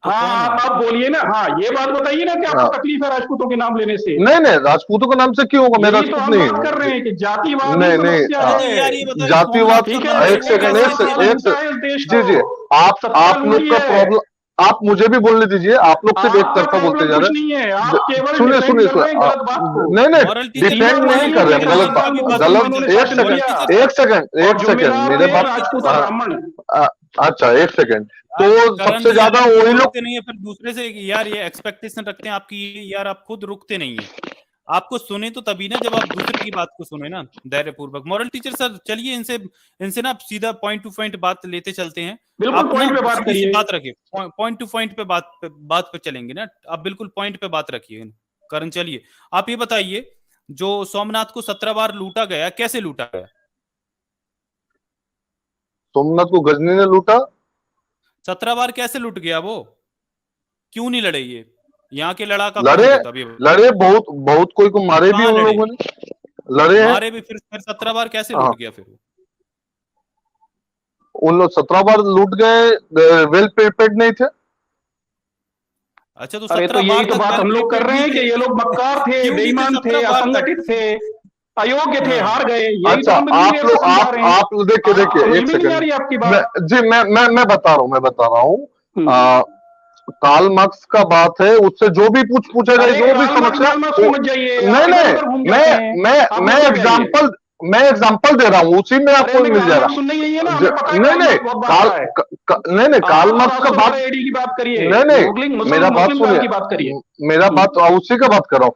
C: तो
D: हाँ,
C: कौन है?
D: आप बोलिए ना। हाँ, ये बात बताइए ना कि आपको तकलीफ है राजपूतों के नाम लेने से।
A: नहीं नहीं, राजपूतों के नाम से क्यों होगा? मैं
D: यही तो
A: राजपूत
D: हम
A: नहीं
D: बात कर
A: हूँ।
D: रहे हैं कि जातिवाद
A: नहीं
D: ही
A: नहीं,
D: समस्या
C: हाँ, तो
D: है।
C: यार ये बताइए,
A: जातिवाद।
C: सोमनाथ
D: ठीक
C: का
D: है,
C: मंदिर
A: एक
C: वो
A: सेकंड
C: कैसे
A: एक
C: गिरा?
A: सेकंड
D: है इस देश
A: जी जी,
D: को।
A: आप
D: सत्ता
A: लोग
D: लूटी
A: का
D: है।
A: प्रॉब्लम। आप मुझे भी बोलने दीजिए। आप लोग सिर्फ एक
D: आपका
A: तरफा बोलते
D: प्रॉब्लम
A: जा
D: कुछ
A: रहे
D: नहीं है,
A: हैं।
D: आप केवल
A: सुनिए
D: डिफेंड
A: सुनिए
D: कर रहे हैं गलत बात को।
A: नहीं नहीं,
C: मॉरल टीचर
A: डिफेंड
D: सीधा
A: नहीं
D: बोलिए
A: कर रहे
D: कि
A: हम।
D: 1000
A: गलत
D: साल
A: बात,
D: मुसलमानों ने
A: गलत।
D: शासन किया।
A: एक सेकंड
D: और
A: मेरे
D: जिम्मेदार
A: बात।
D: थे राजपूत और ब्राह्मण।
A: अच्छा, एक सेकंड।
C: यार,
A: तो
C: करण
A: सबसे
C: जी,
A: ज्यादा
C: आप खुद
A: वही लोग।
C: रुकते नहीं है, फिर दूसरे से यार ये एक्सपेक्टेशन रखते हैं आपकी, यार आप खुद रुकते नहीं है। आपको सुने तो तभी ना, जब आप दूसरे की बात को सुने ना धैर्य पूर्वक। मॉरल टीचर सर, चलिए इनसे ना आप सीधा पॉइंट टू पॉइंट बात लेते चलते हैं।
D: बिल्कुल
C: आप ना
D: पॉइंट पे बात
C: सीधी सी
D: करिए।
C: बात रखिए, पॉइंट टू पॉइंट पे बात पे चलेंगे ना। आप बिल्कुल पॉइंट पे बात रखिए करण। चलिए, आप ये बताइए, जो सोमनाथ को 17 बार लूटा गया, कैसे लूटा गया?
A: सोमनाथ को गजनी ने लूटा।
C: 17 बार कैसे लूट गया वो? क्यों नहीं लड़े ये? यहाँ के लड़ाका
A: लड़े
C: कौन थे तभी?
A: लड़े, बहुत बहुत कोई को मारे भी
C: कहाँ
A: उन
C: लड़े?
A: लोगों ने। लड़े हैं।
C: मारे भी, फिर 17 बार कैसे
A: हाँ,
C: लूट गया फिर?
A: उन लोग 17 बार लूट गए, वेल प्रिपेयर्ड नहीं थे।
C: अच्छा, तो
D: अरे
C: 17
D: तो यही
C: बार
D: तो
C: तक
D: बात
C: वेल
D: हम लोग कर
C: प्रिपेयर्ड
D: रहे
C: नहीं
D: हैं कि
C: थे?
D: ये लोग मक्कार थे,
C: क्यों नहीं थे
D: बेईमान
C: 17
D: थे,
C: बार तक?
D: असंगठित थे, अयोग्य थे,
C: हाँ।
D: हार गए। यही तो
A: अच्छा,
D: हम इंजीनियर को समझा रहे हैं।
A: आप देखिए
D: समझ
A: एक
D: में नहीं आ
A: सेकंड।
D: रही आपकी
A: मैं
D: बात।
A: जी मैं बता रहा हूँ।
D: हम्म।
A: कार्ल मार्क्स का बात है, उससे जो भी पूछा जाए,
D: अरे
A: जो भी
D: कार्ल मार्क्स
A: समस्या
D: मत समझ जाइए, आप
A: नहीं
D: इधर
A: नहीं,
D: उधर घूम जाते हैं। आप
A: मैं
D: लोग क्या कहेंगे?
A: एग्जाम्पल मैं एग्जांपल दे रहा हूँ, उसी में आपको
D: अरे
A: मिल जाएगा।
D: सुनने यही है ना, हमें पता है
A: नहीं नहीं
D: बहुत बात है।
A: नहीं कार्ल मार्क्स का बात
D: एडी की बात करिए,
A: नहीं, मेरा बात
D: मुस्लिम
A: सुनिए,
D: की बात करिए।
A: मेरा बात उसी का बात कर रहा हूँ।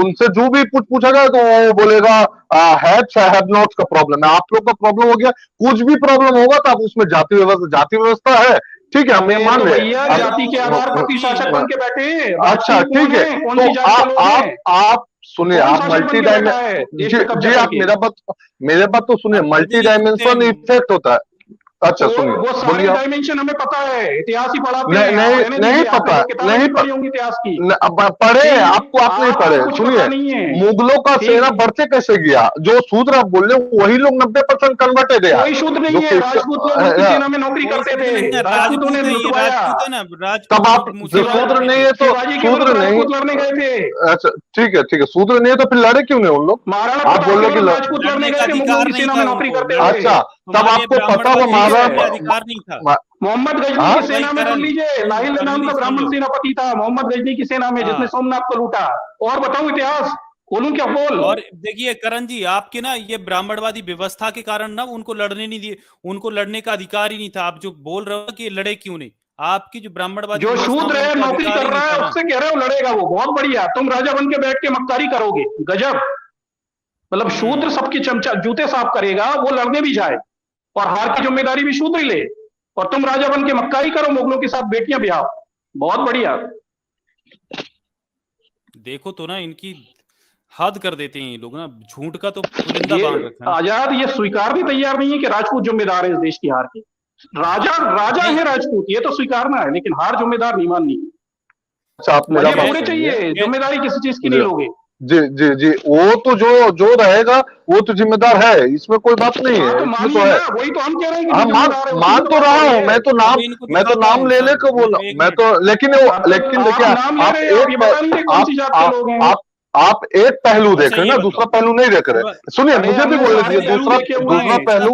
A: उनसे जो भी पूछा जाए तो वो बोलेगा हैव नॉट का प्रॉब्लम है, आप लोग का प्रॉब्लम हो गया। कुछ भी प्रॉब्लम होगा तो आप उसमें जाति व्यवस्था है, ठीक है, हमें मान ले।
D: भैया जाति के आधार पर शासक बन के बैठे हैं।
A: अच्छा ठीक है,
D: कौन
A: तो
D: सी जाति के लोग हैं?
A: आप सुनिए,
D: कौन
A: आप
D: शासक
A: मल्टी
D: बन के बैठा है
A: डायमेंशन,
D: देश पे कब्जा
A: जी आप
D: करके?
A: मेरे बात तो सुनिए, मल्टी डायमेंशन इफेक्ट होता है। अच्छा सुनिए,
D: वो सारे
A: बोलिए आप।
D: डायमेंशन हमें पता है, इतिहास ही पढ़ाते हैं।
A: नहीं पता, नहीं
D: पढ़ी होंगी इतिहास की।
A: पढ़े आपको, आप नहीं पढ़े।
D: कुछ
A: सुनिए,
D: पता नहीं है।
A: मुगलों का सेना बढ़ते कैसे गया, जो शूद्र आप बोल रहे हो वही लोग 90% कन्वर्टेड है।
D: कोई शूद्र नहीं है, राजपूत लोग उनकी सेना में नौकरी करते थे, राजपूतों ने लुटवाया।
A: तब आप जो शूद्र नहीं है तो
D: शिवाजी के
A: शूद्र नहीं,
D: राजपूत लड़ने गए थे।
A: अच्छा ठीक है, शूद्र नहीं है तो फिर लड़े क्यों नहीं उन लोग?
D: महाराणा
A: आप बोल रहे कि
D: राजपूत लड़ने गए थे, मुगलों की सेना में नौकरी करते थे।
A: अच्छा, तब आपको पता हो महाराणा
C: अधिकार नहीं था।
D: मोहम्मद गजनी की सेना में सुन लीजिए, नाहिल नाम का ब्राह्मण सेनापति था मोहम्मद गजनी की सेना में, जिसने सोमनाथ को लूटा। और बताऊं इतिहास, बोलूं क्या बोल?
C: और देखिए करण जी, आपके ना ये ब्राह्मणवादी व्यवस्था के कारण ना उनको लड़ने नहीं दिए, उनको लड़ने का अधिकार ही नहीं था। आप जो बोल रहे हो कि लड़े क्यों नहीं, आपकी जो ब्राह्मणवादी
D: जो शूद्र है, नौकरी कर रहा है, उससे कह रहे हो लड़ेगा वो, बहुत बढ़िया। तुम राजा बन के बैठ के मक्कारी करोगे, गजब। मतलब शूद्र सबके चमचा जूते साफ करेगा, वो लड़ने भी जाए और हार की जिम्मेदारी भी शूद्र ही ले, और तुम राजा बन के मक्कारी करो, मुगलों के साथ बेटियां ब्याह, बहुत बढ़िया।
C: देखो तो ना, इनकी हद कर देते हैं ये लोग ना, झूठ का तो पुलिंदा बांध रखा है।
D: आजाद ये स्वीकारने तैयार नहीं है कि राजपूत जिम्मेदार है इस देश की हार की। राजा है राजपूत, ये तो स्वीकारना है, लेकिन हार जिम्मेदार नहीं माननी।
A: अच्छा, आप मेरा
D: पूरे चाहिए, जिम्मेदारी किसी चीज की नहीं लोगे।
A: जी जी जी, वो तो जो रहेगा वो तो जिम्मेदार है, इसमें कोई बात नहीं है।
D: तो
A: इसमें तो है,
D: वही तो हम कह रहे हैं कि
A: मान तो रहा हूँ, मैं तो नाम ले लेकर बोला, मैं तो, लेकिन देखिए आप एक पहलू देख रहे हैं ना, दूसरा पहलू नहीं देख रहे। सुनिए, मुझे भी बोलने दीजिए दूसरा पहलू।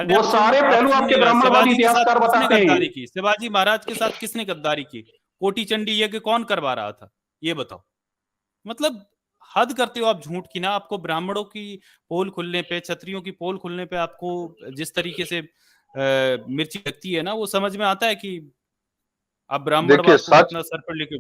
D: वो सारे पहलू आपके ब्राह्मणवादी इतिहासकार बताते हैं।
C: शिवाजी महाराज के साथ किसने गद्दारी की? कोटी चंडी यज्ञ कौन करवा रहा था, ये बताओ। मतलब हद करते हो आप झूठ की ना। आपको ब्राह्मणों की पोल खुलने पे, क्षत्रियों की पोल खुलने पे आपको जिस तरीके से मिर्ची लगती है ना, वो समझ में आता है कि आप ब्राह्मणवाद को अपना सर पर लेके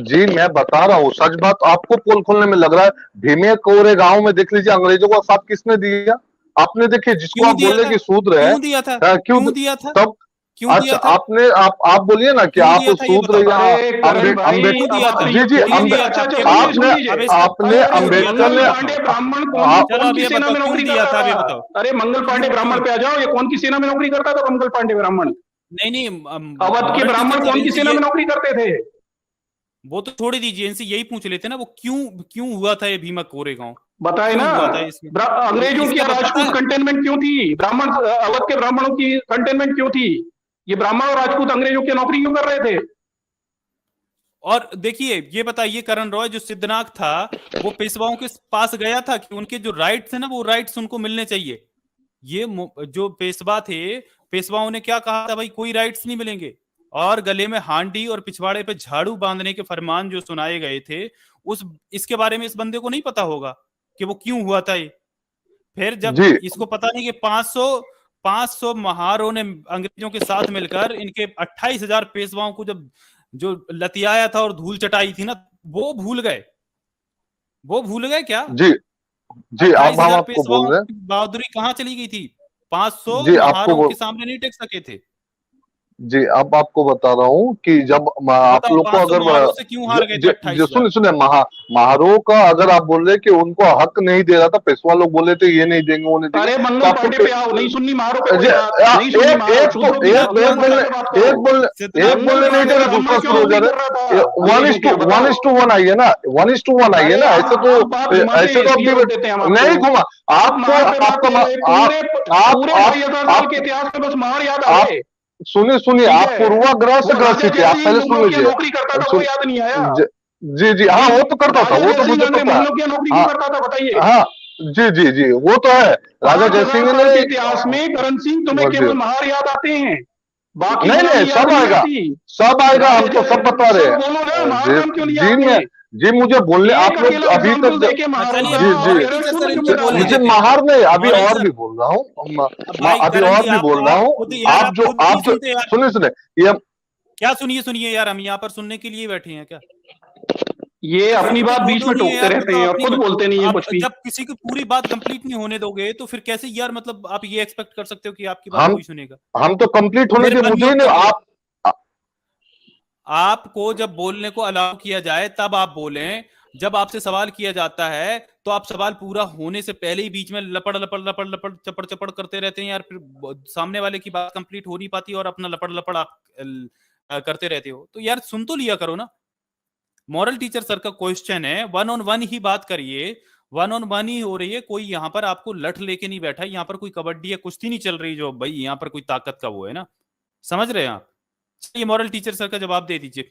A: जी मैं बता रहा हूँ, सच बात आपको पोल खोलने में लग रहा है। भीमे कोरे गांव में देख लीजिए, अंग्रेजों का साथ किसने दिया? आपने देखिए, जिसको आप बोल रहे कि शूद्र है,
C: क्यों दिया था?
A: क्यों दिया था? तब अच्छा, आपने आप बोलिए ना कि आप शूद्र या अम्बेडकर, जी जी, आपने अम्बेडकर ने
D: ब्राह्मण कौन की सेना में नौकरी करता था? अरे मंगल पांडे ब्राह्मण पे आ जाओ, ये कौन की सेना में नौकरी करता था मंगल पांडे ब्राह्मण?
C: नहीं,
D: अवध के ब्राह्मण कौन की सेना में नौकरी करते थे?
C: वो तो छोड़ दीजिए, इनसे यही पूछ लेते ना, वो क्यों हुआ था ये भीमा कोरेगांव?
D: बताए ना, अंग्रेजों की राजपूत कंटेनमेंट क्यों थी? ब्राह्मण, अवध के ब्राह्मणों की कंटेनमेंट क्यों थी? ये ब्राह्मण और राजपूत अंग्रेजों की नौकरी क्यों कर रहे थे?
C: और देखिए, ये बताइए, करण रॉय जो सिद्धनाथ था, वो पेशवाओं के पास गया था कि उनके जो राइट्स है ना, वो राइट्स उनको मिलने चाहिए। ये जो पेशवा थे, पेशवाओं ने क्या कहा था, भाई कोई राइट्स नहीं मिलेंगे। और गले में हांडी और पिछवाड़े पे झाड़ू बांधने के फरमान जो सुनाए गए थे, इसके बारे में इस बंदे को नहीं पता होगा कि वो क्यों हुआ था। ये फिर जब इसको पता नहीं कि 500 महारों ने अंग्रेजों के साथ मिलकर इनके 28,000 पेशवाओं को जो लतियाया था और धूल चटाई थी ना, वो भूल गए क्या?
A: जी आप आपको बोल रहे हैं,
C: बहादुरी कहाँ चली गई थी? 500 महारों के सामने नहीं टेक सके थे।
A: जी अब आपको बता रहा हूँ कि जब आप लोग को अगर सुनिए महारों का अगर आप बोल रहे कि उनको हक नहीं दे रहा था, पेशवा लोग बोले थे ये नहीं देंगे, वो नहीं देंगे।
D: अरे मंगल पांडे पे आओ, नहीं सुननी महारों पे।
A: एक बोलने नहीं दे रहा, दूसरा शुरू हो जा रहा है। 1:1 आई है ना, 1:1 आई है ना। ऐसे तो नहीं घुमा आपको
D: इतिहास में बस महार याद आ गए।
A: सुनिए आप पूर्वाग्रह से ग्रसित है, आप पहले सुन लीजिए।
D: नौकरी करता था, वो याद नहीं आया?
A: जी हाँ, वो तो करता था, वो तो मुझे पता है।
D: नौकरी क्यों करता था बताइए?
A: हाँ जी वो तो है। राजा जयसिंह ने
D: इतिहास में करण सिंह तुम्हें केवल महार याद आते हैं, बाकी
A: नहीं सब आएगा, हम तो सब बता रहे हैं। जी मुझे बोलने,
D: एक
A: आप लोग
D: अकेला
A: अभी
D: एग्जाम्पल
A: तक
D: देके महार
C: चलिए,
A: जी
D: होगा और
A: जी
D: कह रहे
C: टीचर
D: हैं
C: सर
D: शूद्र
C: इनको
D: जिम्मेदार
C: बोलने
D: है।
A: मुझे
C: देते
A: महार नहीं, अभी
C: मॉरल
A: और
C: सर।
A: भी बोल रहा हूँ,
C: अब भाई
A: अभी
C: करण
A: और
C: जी,
A: भी
C: आप
A: बोल रहा
C: आप
A: हूँ।
C: खुद यार, आप खुद नहीं
A: आप जो
C: सुनते यार।
A: सुनिए ये
C: क्या सुनिए यार, हम यहाँ पर सुनने के लिए बैठे हैं क्या?
D: ये
C: जब
D: अपनी
C: सुनते
D: बात
C: खुद
D: बीच
C: हो
D: में
C: नहीं है
D: टोकते
C: यार,
D: रहते
C: बताओ
D: हैं और
C: अपनी
D: खुद बोलते नहीं है
C: आप
D: कुछ भी।
C: जब किसी की पूरी बात कंप्लीट नहीं होने दोगे तो फिर कैसे यार, मतलब आप ये एक्सपेक्ट कर सकते हो कि आपकी बात
A: हम
C: कोई सुनेगा?
A: हम तो कंप्लीट होने
C: फिर
A: के मुझे ही
C: अनम्यूट
A: नहीं,
C: करिए।
A: आप
C: आपको जब बोलने को अलाउ किया जाए तब आप बोलें, जब आपसे सवाल किया जाता है तो आप सवाल पूरा होने से पहले ही बीच में लपड़ लपड़ लपड़ लपड़ चपड़ चपड़ करते रहते हैं यार, फिर सामने वाले की बात कंप्लीट हो नहीं पाती और अपना लपड़ लपड़ आप करते रहते हो। तो यार सुन तो लिया करो ना। मॉरल टीचर सर का क्वेश्चन है, 1 on 1 ही बात करिए, 1 on 1 ही हो रही है, कोई यहाँ पर आपको लठ लेके नहीं बैठा है, यहाँ पर कोई कबड्डी या कुश्ती नहीं चल रही जो भाई यहाँ पर कोई ताकत का वो है ना, समझ रहे हैं आप? ये मॉरल टीचर सर का जवाब दे दीजिए,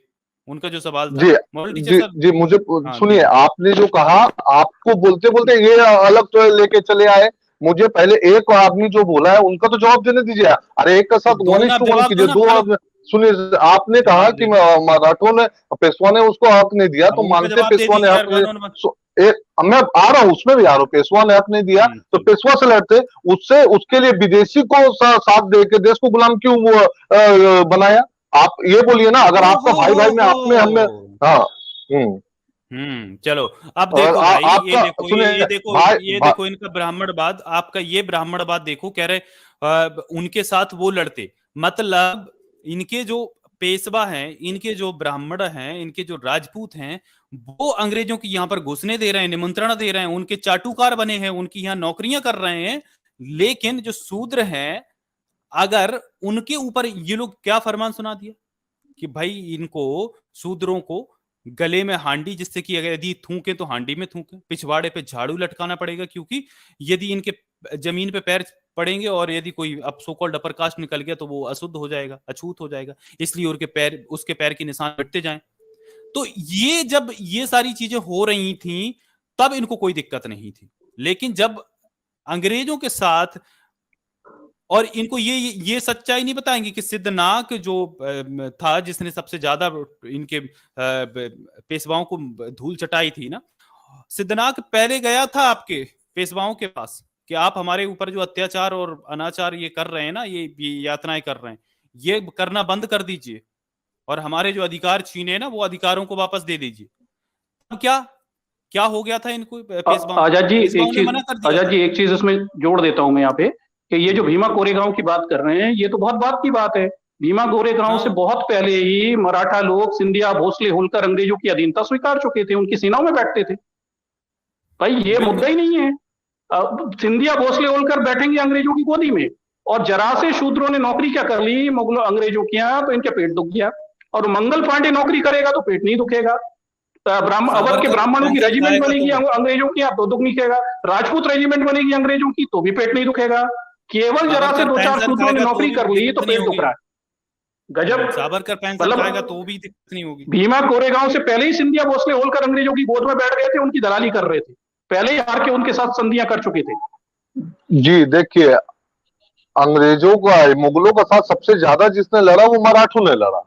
C: उनका जो सवाल था।
A: जी
C: मॉरल टीचर
A: जी
C: सर,
A: जी मुझे
C: हाँ
A: सुनिए,
C: दीजिए।
A: आपने जो कहा, आपको बोलते बोलते ये अलग तो लेके चले आए। मुझे पहले एक आदमी जो बोला है उनका तो जवाब देने दीजिए। अरे एक के
C: तो
A: साथ
C: दो ना,
A: 1:1
C: जवाब दो
A: कीजिए,
C: ना,
A: दो
C: चलो।
A: आदमी। सुनिए, आपने कहा
C: जवाब
A: कि
C: दे,
A: मराठों ने, पेशवा ने उसको हक नहीं दिया,
C: अब
A: तो
C: उनका
A: मानते
C: जवाब दे
A: पेशवा ने
C: दीजिए
A: हक
C: यार,
A: नहीं
C: 1 on 1।
A: एक, मैं आ रहा हूँ उसमें भी आ रहा हूँ, पेशवा ने हक नहीं दिया तो पेशवा से लड़ते, उससे उसके लिए विदेशी को साथ दे के देश को गुलाम क्यों बनाया? आप ये बोलिए ना, अगर
C: ओ
A: आपका भाई भाई में आप में हमें,
C: हो।
A: हाँ। हम्म।
C: चलो अब
A: और
C: देखो भाई, ये
A: आपका
C: देखो,
A: सुनिए भाई
C: ये देखो इनका ब्राह्मणवाद, आपका ये ब्राह्मणवाद देखो, कह रहे उनके साथ वो लड़ते, मतलब इनके जो पेशवा हैं, इनके जो ब्राह्मण हैं, इनके जो राजपूत हैं, वो अंग्रेजों की यहाँ पर घुसने दे रहे हैं, निमंत्रण दे रहे हैं, उनके चाटुकार बने हैं, उनकी यहाँ नौकरियां कर रहे हैं। लेकिन जो शूद्र हैं, अगर उनके ऊपर ये लोग क्या फरमान सुना दिया कि भाई इनको, शूद्रों को गले में हांडी, जिससे कि अगर यदि थूके तो हांडी में थूके, पिछवाड़े पे झाड़ू लटकाना पड़ेगा, क्योंकि यदि इनके जमीन पे पैर पड़ेंगे और यदि कोई अब सो कॉल्ड अपर कास्ट निकल गया तो वो अशुद्ध हो जाएगा, अछूत हो जाएगा, इसलिए उसके पैर के निशान मिटते जाएं। तो ये जब ये सारी चीजें हो रही थी तब इनको कोई दिक्कत नहीं थी, लेकिन जब अंग्रेजों के साथ, और इनको ये सच्चाई नहीं बताएंगे कि सिद्धनाक जो था, जिसने सबसे ज्यादा इनके पेशवाओं को धूल चटाई थी ना, सिद्धनाक पहले गया था आपके पेशवाओं के पास कि आप हमारे ऊपर जो अत्याचार और अनाचार ये कर रहे हैं ना, ये यातनाएं कर रहे हैं, ये करना बंद कर दीजिए और हमारे जो अधिकार छीने ना, वो अधिकारों को वापस दे दीजिए। अब क्या हो गया था इनको पेशवाओं?
D: आजाद जी
C: पेशवाओं ने मना कर दिया।
D: आजाद जी एक चीज इसमें जोड़ देता हूं मैं यहाँ पे, कि ये जो भीमा कोरेगांव की बात कर रहे हैं, ये तो बहुत बात की बात है। भीमा कोरेगांव से बहुत पहले ही मराठा लोग सिंधिया, भोसले, होलकर अंग्रेजों की अधीनता स्वीकार चुके थे, उनकी सेनाओं में बैठते थे। भाई ये मुद्दा ही नहीं है। सिंधिया, भोसले, होलकर बैठेंगे अंग्रेजों की गोदी में, और जरा से शूद्रों ने नौकरी क्या कर ली मुगलों अंग्रेजों की यहाँ, तो इनके पेट दुख गया। और मंगल पांडे नौकरी करेगा तो पेट नहीं दुखेगा। अवध के ब्राह्मणों की रेजिमेंट बनेगी अंग्रेजों की, आप तो दुख नहीं खेगा। राजपूत रेजिमेंट बनेगी अंग्रेजों की तो भी पेट नहीं दुखेगा। केवल जरा से 2-4 शूद्रों ने नौकरी कर ली तो पेट दुख रहा है। गजब।
C: साबरकर पेंशन खाएगा तो भी दिक्कत नहीं होगी।
D: भीमा कोरेगांव से पहले ही सिंधिया, भोसले, होलकर अंग्रेजों की गोद में बैठ गए थे, उनकी दलाली कर रहे थे, पहले ही हार के उनके साथ संधियां कर चुके थे।
A: जी देखिए, अंग्रेजों का, मुगलों का साथ सबसे ज्यादा जिसने लड़ा वो मराठों ने लड़ा।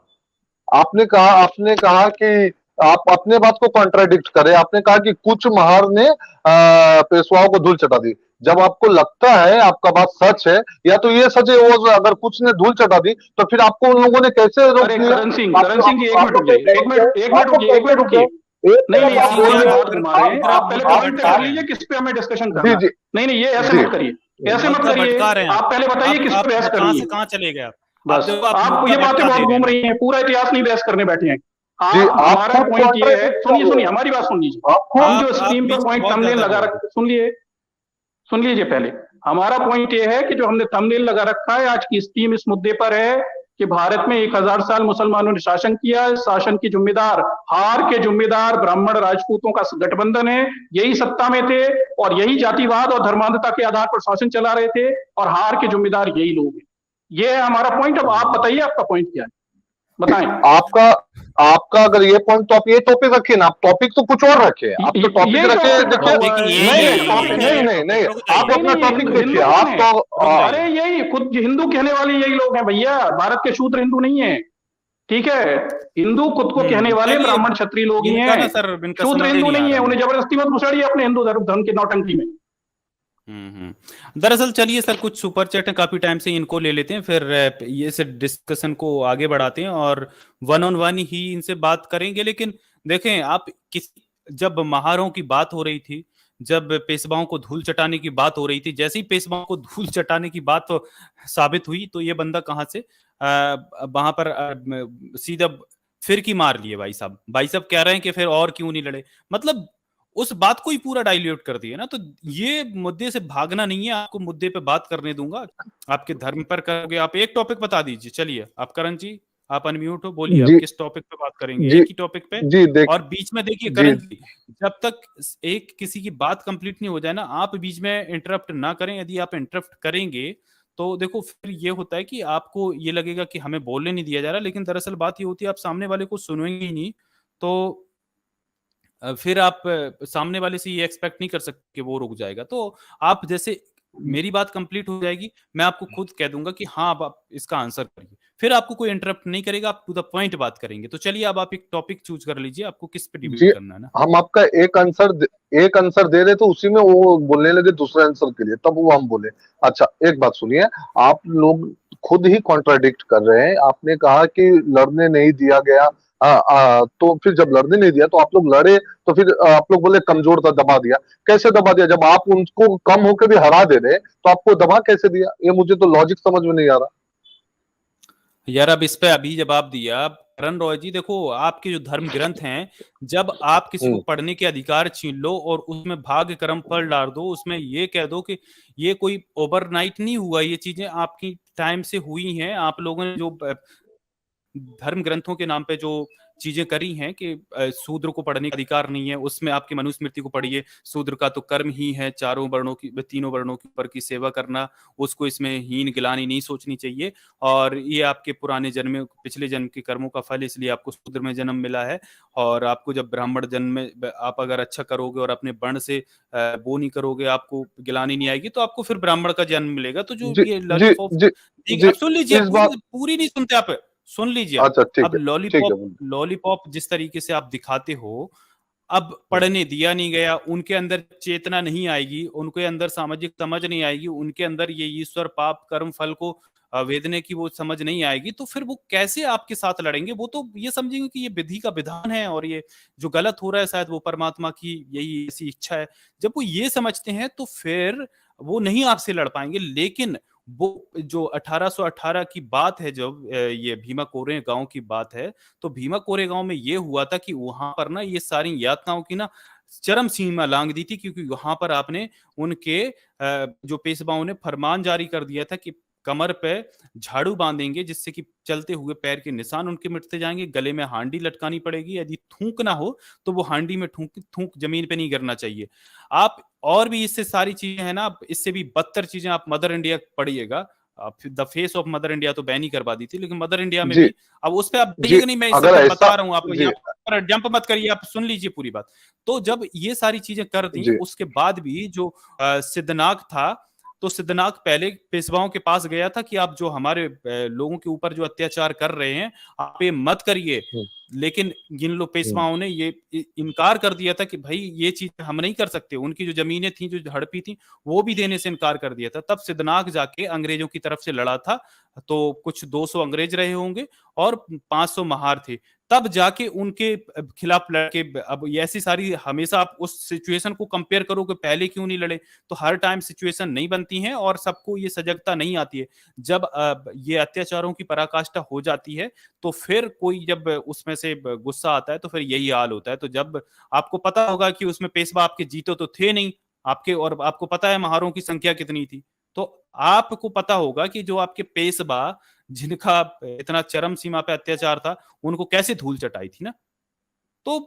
A: आपने कहा कि आप अपने बात को कॉन्ट्राडिक्ट करें। आपने कहा कि कुछ महार ने पेशवाओं को धूल चटा दी। जब आपको लगता है आपका बात सच है, या तो ये सच है, वो अगर कुछ ने धूल चटा दी तो फिर आपको उन लोगों ने कैसे रोक दिया?
D: करण सिंह जी एक मिनट रुकिए। नहीं आप बोल में बात घुमा रहे हैं, आप पहले पॉइंट कर लीजिए किस पे हमें डिस्कशन करना है। नहीं ये ऐसे मत करिए, ऐसे मत करिए। आप पहले बताइए किस पे बहस करनी है।
C: कहां चले गए
D: बस आप ये बातें बहुत घूम रही हैं, पूरा इतिहास नहीं बहस करने बैठे हैं हमारा पॉइंट ये है, सुनिए हमारी बात सुन लीजिए। हम जो स्क्रीन पर पॉइंट थंबनेल लगा रखा, सुन लीजिए पहले। हमारा पॉइंट ये है कि जो हमने थंबनेल लगा रखा है, आज की स्ट्रीम इस मुद्दे पर है कि भारत में 1000 साल मुसलमानों ने शासन किया। शासन की जिम्मेदार, हार के जिम्मेदार ब्राह्मण राजपूतों का गठबंधन है। यही सत्ता में थे और यही जातिवाद और धर्मांधता के आधार पर शासन चला रहे थे, और हार के जिम्मेदार यही लोग हैं। ये है हमारा पॉइंट। अब आप बताइए आपका पॉइंट क्या है, बताएं।
A: आपका अगर ये पॉइंट, तो आप ये टॉपिक रखिए ना। आप टॉपिक तो कुछ और रखे, आप तो टॉपिक रखे। नहीं, आप अपना टॉपिक देखिए। आप तो
D: अरे यही खुद हिंदू कहने वाले यही लोग हैं भैया, भारत के शूद्र हिंदू नहीं है। ठीक है, हिंदू खुद को कहने वाले
C: चलिए,
D: ब्राह्मण क्षत्रिय लोग ही
C: इनका ना
D: हैं,
C: सर इनका
D: शूद्र
C: समझ ही
D: हिंदू
C: नहीं आ
D: नहीं है,
C: रहा
D: उन्हें जबरदस्ती मत घुसाड़िए अपने हिंदू धर्म की नौटंकी में।
C: दरअसल चलिए सर, कुछ सुपर चैट है काफी टाइम से, इनको ले लेते हैं, फिर ये से डिस्कशन को आगे बढ़ाते हैं और वन ऑन वन ही इनसे बात करेंगे। लेकिन देखें आप, जब महारों की बात हो रही थी, जब पेशवाओं को धूल चटाने की बात हो रही थी, जैसे ही पेशवाओं को धूल चटाने की बात तो साबित हुई, तो ये बंदा कहाँ से वहां पर सीधा फिरकी मार लिए भाई साहब। भाई साहब कह रहे हैं कि फिर और क्यों नहीं लड़े, मतलब उस बात को ही पूरा डाइल्यूट कर दिया ना। तो ये मुद्दे से भागना नहीं है, आपको मुद्दे पे बात करने दूंगा। आपके धर्म पर करोगे, आप एक टॉपिक बता दीजिए। चलिए आप करण जी, आप अनम्यूट हो, बोलिए आप
A: जी
C: किस टॉपिक पे बात करेंगे,
A: जी
C: एक ही टॉपिक पे।
A: जी देख
C: और बीच में देखिए
A: जी
C: करण जी, जब तक एक किसी की बात कंप्लीट नहीं हो जाए ना, आप बीच में इंटरप्ट ना करें। यदि आप इंटरप्ट करेंगे तो देखो फिर ये होता है कि आपको ये लगेगा कि हमें बोलने नहीं दिया जा रहा, लेकिन दरअसल बात ये होती है आप सामने वाले को सुनेंगे ही नहीं, तो फिर आप सामने वाले से ये एक्सपेक्ट नहीं कर सकते कि वो रुक जाएगा। तो आप जैसे मेरी बात कंप्लीट हो जाएगी, मैं आपको खुद कह दूंगा कि हाँ अब आप इसका आंसर करिए, फिर आपको कोई इंटरप्ट नहीं करेगा, आप टू द पॉइंट बात करेंगे। तो चलिए अब आप एक टॉपिक चूज कर लीजिए, आपको किस पे
A: जी
C: डिबेट करना है ना।
A: हम आपका एक आंसर दे रहे तो उसी में वो बोलने लगे दूसरे आंसर के लिए, तब वो हम बोले। अच्छा एक बात सुनिए, आप लोग खुद ही कॉन्ट्राडिक्ट कर रहे हैं। आपने कहा कि लड़ने नहीं दिया गया, तो फिर जब लड़ने नहीं दिया तो आप लोग लड़े, तो फिर आप लोग बोले कमजोर था दबा दिया। कैसे दबा दिया? जब आप उनको कम होकर भी हरा दे रहे तो आपको दबा कैसे दिया? ये मुझे तो लॉजिक समझ में नहीं आ रहा।
C: यार अब इस पे अभी जवाब दिया करण रॉय जी। देखो आपके जो धर्म ग्रंथ हैं, जब आप किसी को
A: हम्म,
C: पढ़ने के अधिकार छीन लो और उसमें भाग्य कर्म फल डाल दो, उसमें ये कह दो कि ये कोई ओवरनाइट नहीं हुआ, ये चीजें आपकी टाइम से हुई हैं। आप लोगों ने जो धर्म ग्रंथों के नाम पे जो चीजें करी हैं कि शूद्र को पढ़ने का अधिकार नहीं है, उसमें आपकी मनुस्मृति को पढ़िए, शूद्र का तो कर्म ही है तीनों वर्णों के ऊपर की सेवा करना, उसको इसमें हीन गिलानी नहीं सोचनी चाहिए। और ये आपके पुराने जन्म, पिछले जन्म के कर्मों का फल, इसलिए आपको शूद्र में जन्म मिला है। और आपको जब ब्राह्मण जन्म में आप अगर अच्छा करोगे और अपने वर्ण से वो नहीं करोगे, आपको गिलानी नहीं आएगी, तो आपको फिर ब्राह्मण का जन्म मिलेगा। तो जो
A: जी
C: ये
A: जी
C: लॉलीपॉप,
A: जी जी
C: आप सुन लीजिए,
A: इस बात।
C: पूरी नहीं सुनते आप, सुन लीजिए आप।
A: अच्छा ठीक
C: अब
A: है, ठीक है, बोलिए।
C: लॉलीपॉप जिस तरीके से आप दिखाते हो, अब पढ़ने दिया नहीं गया, उनके अंदर चेतना नहीं आएगी, उनके अंदर सामाजिक समझ नहीं आएगी, उनके अंदर ये ईश्वर पाप कर्म फल को वेदने की वो समझ नहीं आएगी, तो फिर वो कैसे आपके साथ लड़ेंगे? वो तो ये समझेंगे कि ये विधि का विधान है और ये जो गलत हो रहा है शायद वो परमात्मा की यही ऐसी इच्छा है। जब वो ये समझते हैं तो फिर वो नहीं आपसे लड़ पाएंगे। लेकिन वो जो 1818 की बात है, जब ये भीमा कोरे गांव की बात है, तो भीमा कोरे गांव में ये हुआ था कि वहां पर ना ये सारी यातनाओं की ना चरम सीमा लांग दी थी, क्योंकि वहां पर आपने उनके जो पेशवाओं ने फरमान जारी कर दिया था कि कमर पे झाड़ू बांधेंगे, जिससे कि चलते हुए पैर के निशान उनके मिटते जाएंगे, गले में हांडी लटकानी पड़ेगी, यदि थूक ना हो तो वो हांडी में थूक जमीन पे नहीं गिरना चाहिए। आप और भी इससे सारी चीजें हैं ना, आप इससे भी बदतर चीजें आप मदर इंडिया पढ़िएगा। The face of mother India तो बैन ही करवा दी थी, लेकिन मदर इंडिया में
A: जी
C: भी अब उस पर आप
A: जी
C: जाइएगा नहीं, मैं इस
A: अगर
C: सब
A: ऐसा
C: बता रहा हूँ, आप
A: जी
C: यहाँ पर जंप मत करिए, आप सुन लीजिए पूरी बात। तो जब ये सारी चीजें कर दी,
A: जी
C: उसके बाद भी जो सिद्धनाग था, तो सिद्धनाग पहले पेशवाओं के पास गया था कि आप जो हमारे लोगों के ऊपर जो अत्याचार कर रहे हैं, आप ये मत करिए।
A: हम्म,
C: लेकिन जिन लोग
A: हम्म,
C: पेशवाओं ने ये इनकार कर दिया था कि भाई ये चीज हम नहीं कर सकते, उनकी जो जमीनें थी जो हड़पी थी वो भी देने से इनकार कर दिया था। तब सिद्धनाग जाके अंग्रेजों की तरफ से लड़ा था, तो कुछ 200 अंग्रेज रहे होंगे और 500 महार थे। तब जाके उनके खिलाफ लड़के। अब ये ऐसी सारी, हमेशा आप उस सिचुएशन को कंपेयर करो कि पहले क्यों नहीं लड़े, तो हर टाइम सिचुएशन नहीं बनती है और सबको ये सजगता नहीं आती है। जब ये अत्याचारों की पराकाष्ठा हो जाती है तो फिर कोई जब उसमें से गुस्सा आता है तो फिर यही हाल होता है। तो जब आपको पता होगा कि उसमें पेशवा आपके जीते तो थे नहीं आपके, और आपको पता है महारों की संख्या कितनी थी, तो आपको पता होगा कि जो आपके पेशवा जिनका इतना चरम सीमा पे अत्याचार था, उनको कैसे धूल चटाई थी ना। तो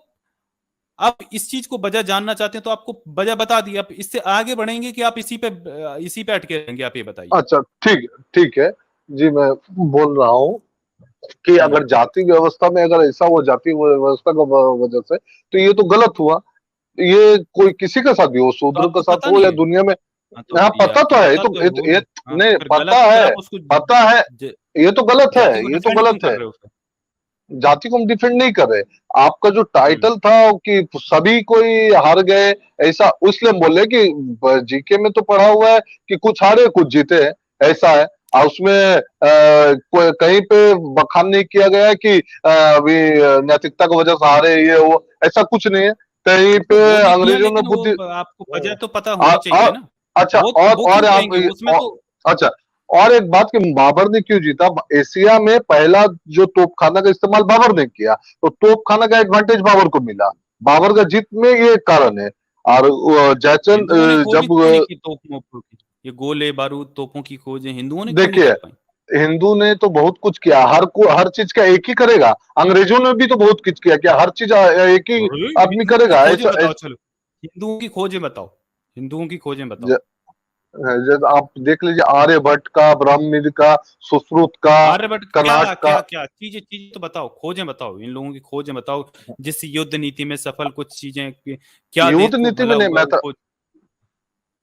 C: आप इस चीज को वजह जानना चाहते हैं तो आपको वजह बता दी, आप इससे आगे बढ़ेंगे कि आप इसी पे अटके रहेंगे, आप ये बताइए।
A: अच्छा ठीक है जी। मैं बोल रहा हूँ कि अगर जाति व्यवस्था में अगर ऐसा हुआ, जाति व्यवस्था का वजह से, तो ये तो गलत हुआ। ये कोई किसी के साथ भी हो,
C: तो
A: शूद्र के
C: आपको
A: साथ
C: पता
A: हो
C: नहीं
A: या
C: है।
A: दुनिया में।
C: हाँ, तो
A: हाँ पता तो है, ये
C: पता
A: तो
C: तो है, वो हाँ, तो
A: नहीं
C: फिर
A: पता
C: गलत, फिर
A: है,
C: आप उसको
A: पता है, ये तो गलत है,
C: जाति को
A: ये तो
C: डिफेंड क्यों
A: गलत
C: कर
A: है।
C: रहे हो फिर?
A: जाति को हम डिफेंड नहीं कर रहे। आपका जो टाइटल था कि सभी कोई हार गए, ऐसा इसलिए हम बोल रहे कि जीके में तो पढ़ा हुआ है कि कुछ हारे कुछ जीते हैं, ऐसा है। और उसमें कहीं पे बखान नहीं किया गया है कि अभी नैतिकता की वजह से हारे, ये वो, ऐसा कुछ नहीं है कहीं पे।
C: वो लिख दिया,
A: अंग्रेजों ने
C: लेकिन
A: बुद्धि
C: वो आपको वजह तो पता होनी चाहिए ना।
A: अच्छा,
C: वो
A: और
C: वो क्यों
A: आप
C: कहेंगे उसमें तो।
A: अच्छा, और एक बात कि बाबर ने क्यों जीता। एशिया में पहला जो तोपखाना का इस्तेमाल बाबर ने किया, तो तोपखाना का एडवांटेज बाबर को मिला। बाबर का जीत में ये कारण है। और जयचंद
C: हिंदुओं ने खोज
A: जब
C: क्यों नहीं की तोपों की, ये गोले बारूद तोपों की खोज हिंदुओं ने क्यों नहीं
A: देखिए,
C: कर पाई?
A: हिंदू ने तो बहुत कुछ किया, हर चीज का एक ही करेगा। अंग्रेजों ने भी तो बहुत कुछ किया, क्या हर चीज एक ही
C: अरे,
A: आदमी
C: हिंदुओं की
A: करेगा?
C: खोजें
A: ऐसा
C: बताओ, चलो हिंदुओं की खोजें बताओ, हिंदुओं की खोजें बताओ।
A: जब आप देख लीजिए, आर्यभट्ट का, ब्राह्मण का, सुश्रुत का,
C: आर्यभट्ट क्या
A: कर्नाटक का।
C: क्या क्या चीजें चीजें तो बताओ, खोजें बताओ, इन लोगों की खोजें बताओ, जिस युद्ध नीति में सफल कुछ चीजें क्या देश
A: युद्ध
C: को
A: नीति
C: भला
A: में नहीं,
C: हुआ
A: मैं
C: वो
A: था
C: खोज।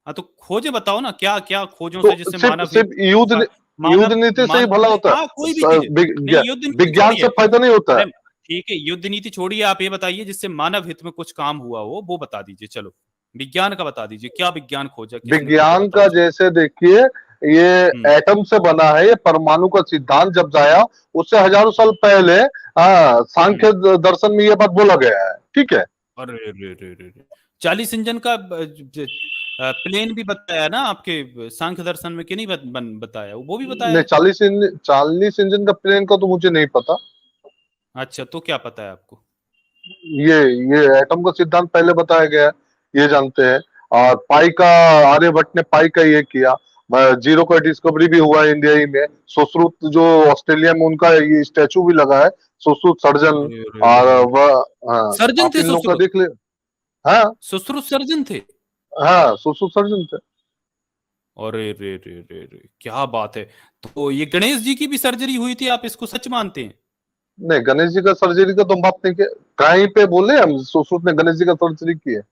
C: हाँ तो खोजें बताओ ना, क्या क्या खोजों
A: तो
C: से जिससे
A: सिर्फ
C: मानव हित
A: सिर्फ युद्ध युद्ध
C: मानव
A: नीति से ही
C: मानव
A: भला
C: नहीं,
A: होता
C: हाँ कोई भी
A: है।
C: चीज नहीं, युद्ध नीति
A: विज्ञान
C: छोड़िए।
A: से फायदा नहीं होता है।
C: अरे ठीक है, युद्ध नीति छोड़िए, आप ये बताइए जिससे मानव हित में कुछ काम हुआ हो वो बता दीजिए। चलो विज्ञान का बता दीजिए, क्या विज्ञान खोजा, किसने खोजा,
A: विज्ञान
C: बताओ
A: का
C: चलो।
A: जैसे देखिए, ये
C: हम्म
A: एटम से बना है, ये परमाणु का सिद्धांत जब आया उससे हजारों साल पहले
C: हम्म।
A: सांख्य दर्शन में ये बात बोला गया है, ठीक है।
C: अरे रे रे रे रे 40 इंजन का प्लेन भी बताया ना आपके सांख्य दर्शन में, कि नहीं बताया, वो भी बताया
A: नहीं,
C: है।
A: 40 इंजन का प्लेन का तो मुझे नहीं पता।
C: अच्छा, तो क्या पता है आपको?
A: ये ये एटम का सिद्धांत पहले बताया गया है, ये जानते हैं। और पाई का, आर्यभट्ट ने पाई का ये किया। जीरो का डिस्कवरी भी हुआ है इंडिया ही में। सुश्रुत जो ऑस्ट्रेलिया में, उनका ये स्टैचू भी लगा है, सुश्रुत सर्जन।
C: अरे रे रे
A: और
C: रे रे।
A: वह, हाँ,
C: सर्जन
A: आप
C: थे
A: इन लोग का
C: सुश्रुत?
A: देख ले। हाँ,
C: सुश्रुत सर्जन थे?
A: हाँ, सुश्रुत सर्जन थे।
C: अरे रे रे रे रे, क्या बात है। तो ये गणेश जी की भी सर्जरी हुई थी, आप इसको सच मानते हैं?
A: नहीं, गणेश जी का सर्जरी का तो हम बात नहीं किया। कहीं पे बोले हम सुश्रुत ने गणेश जी का सर्जरी की है?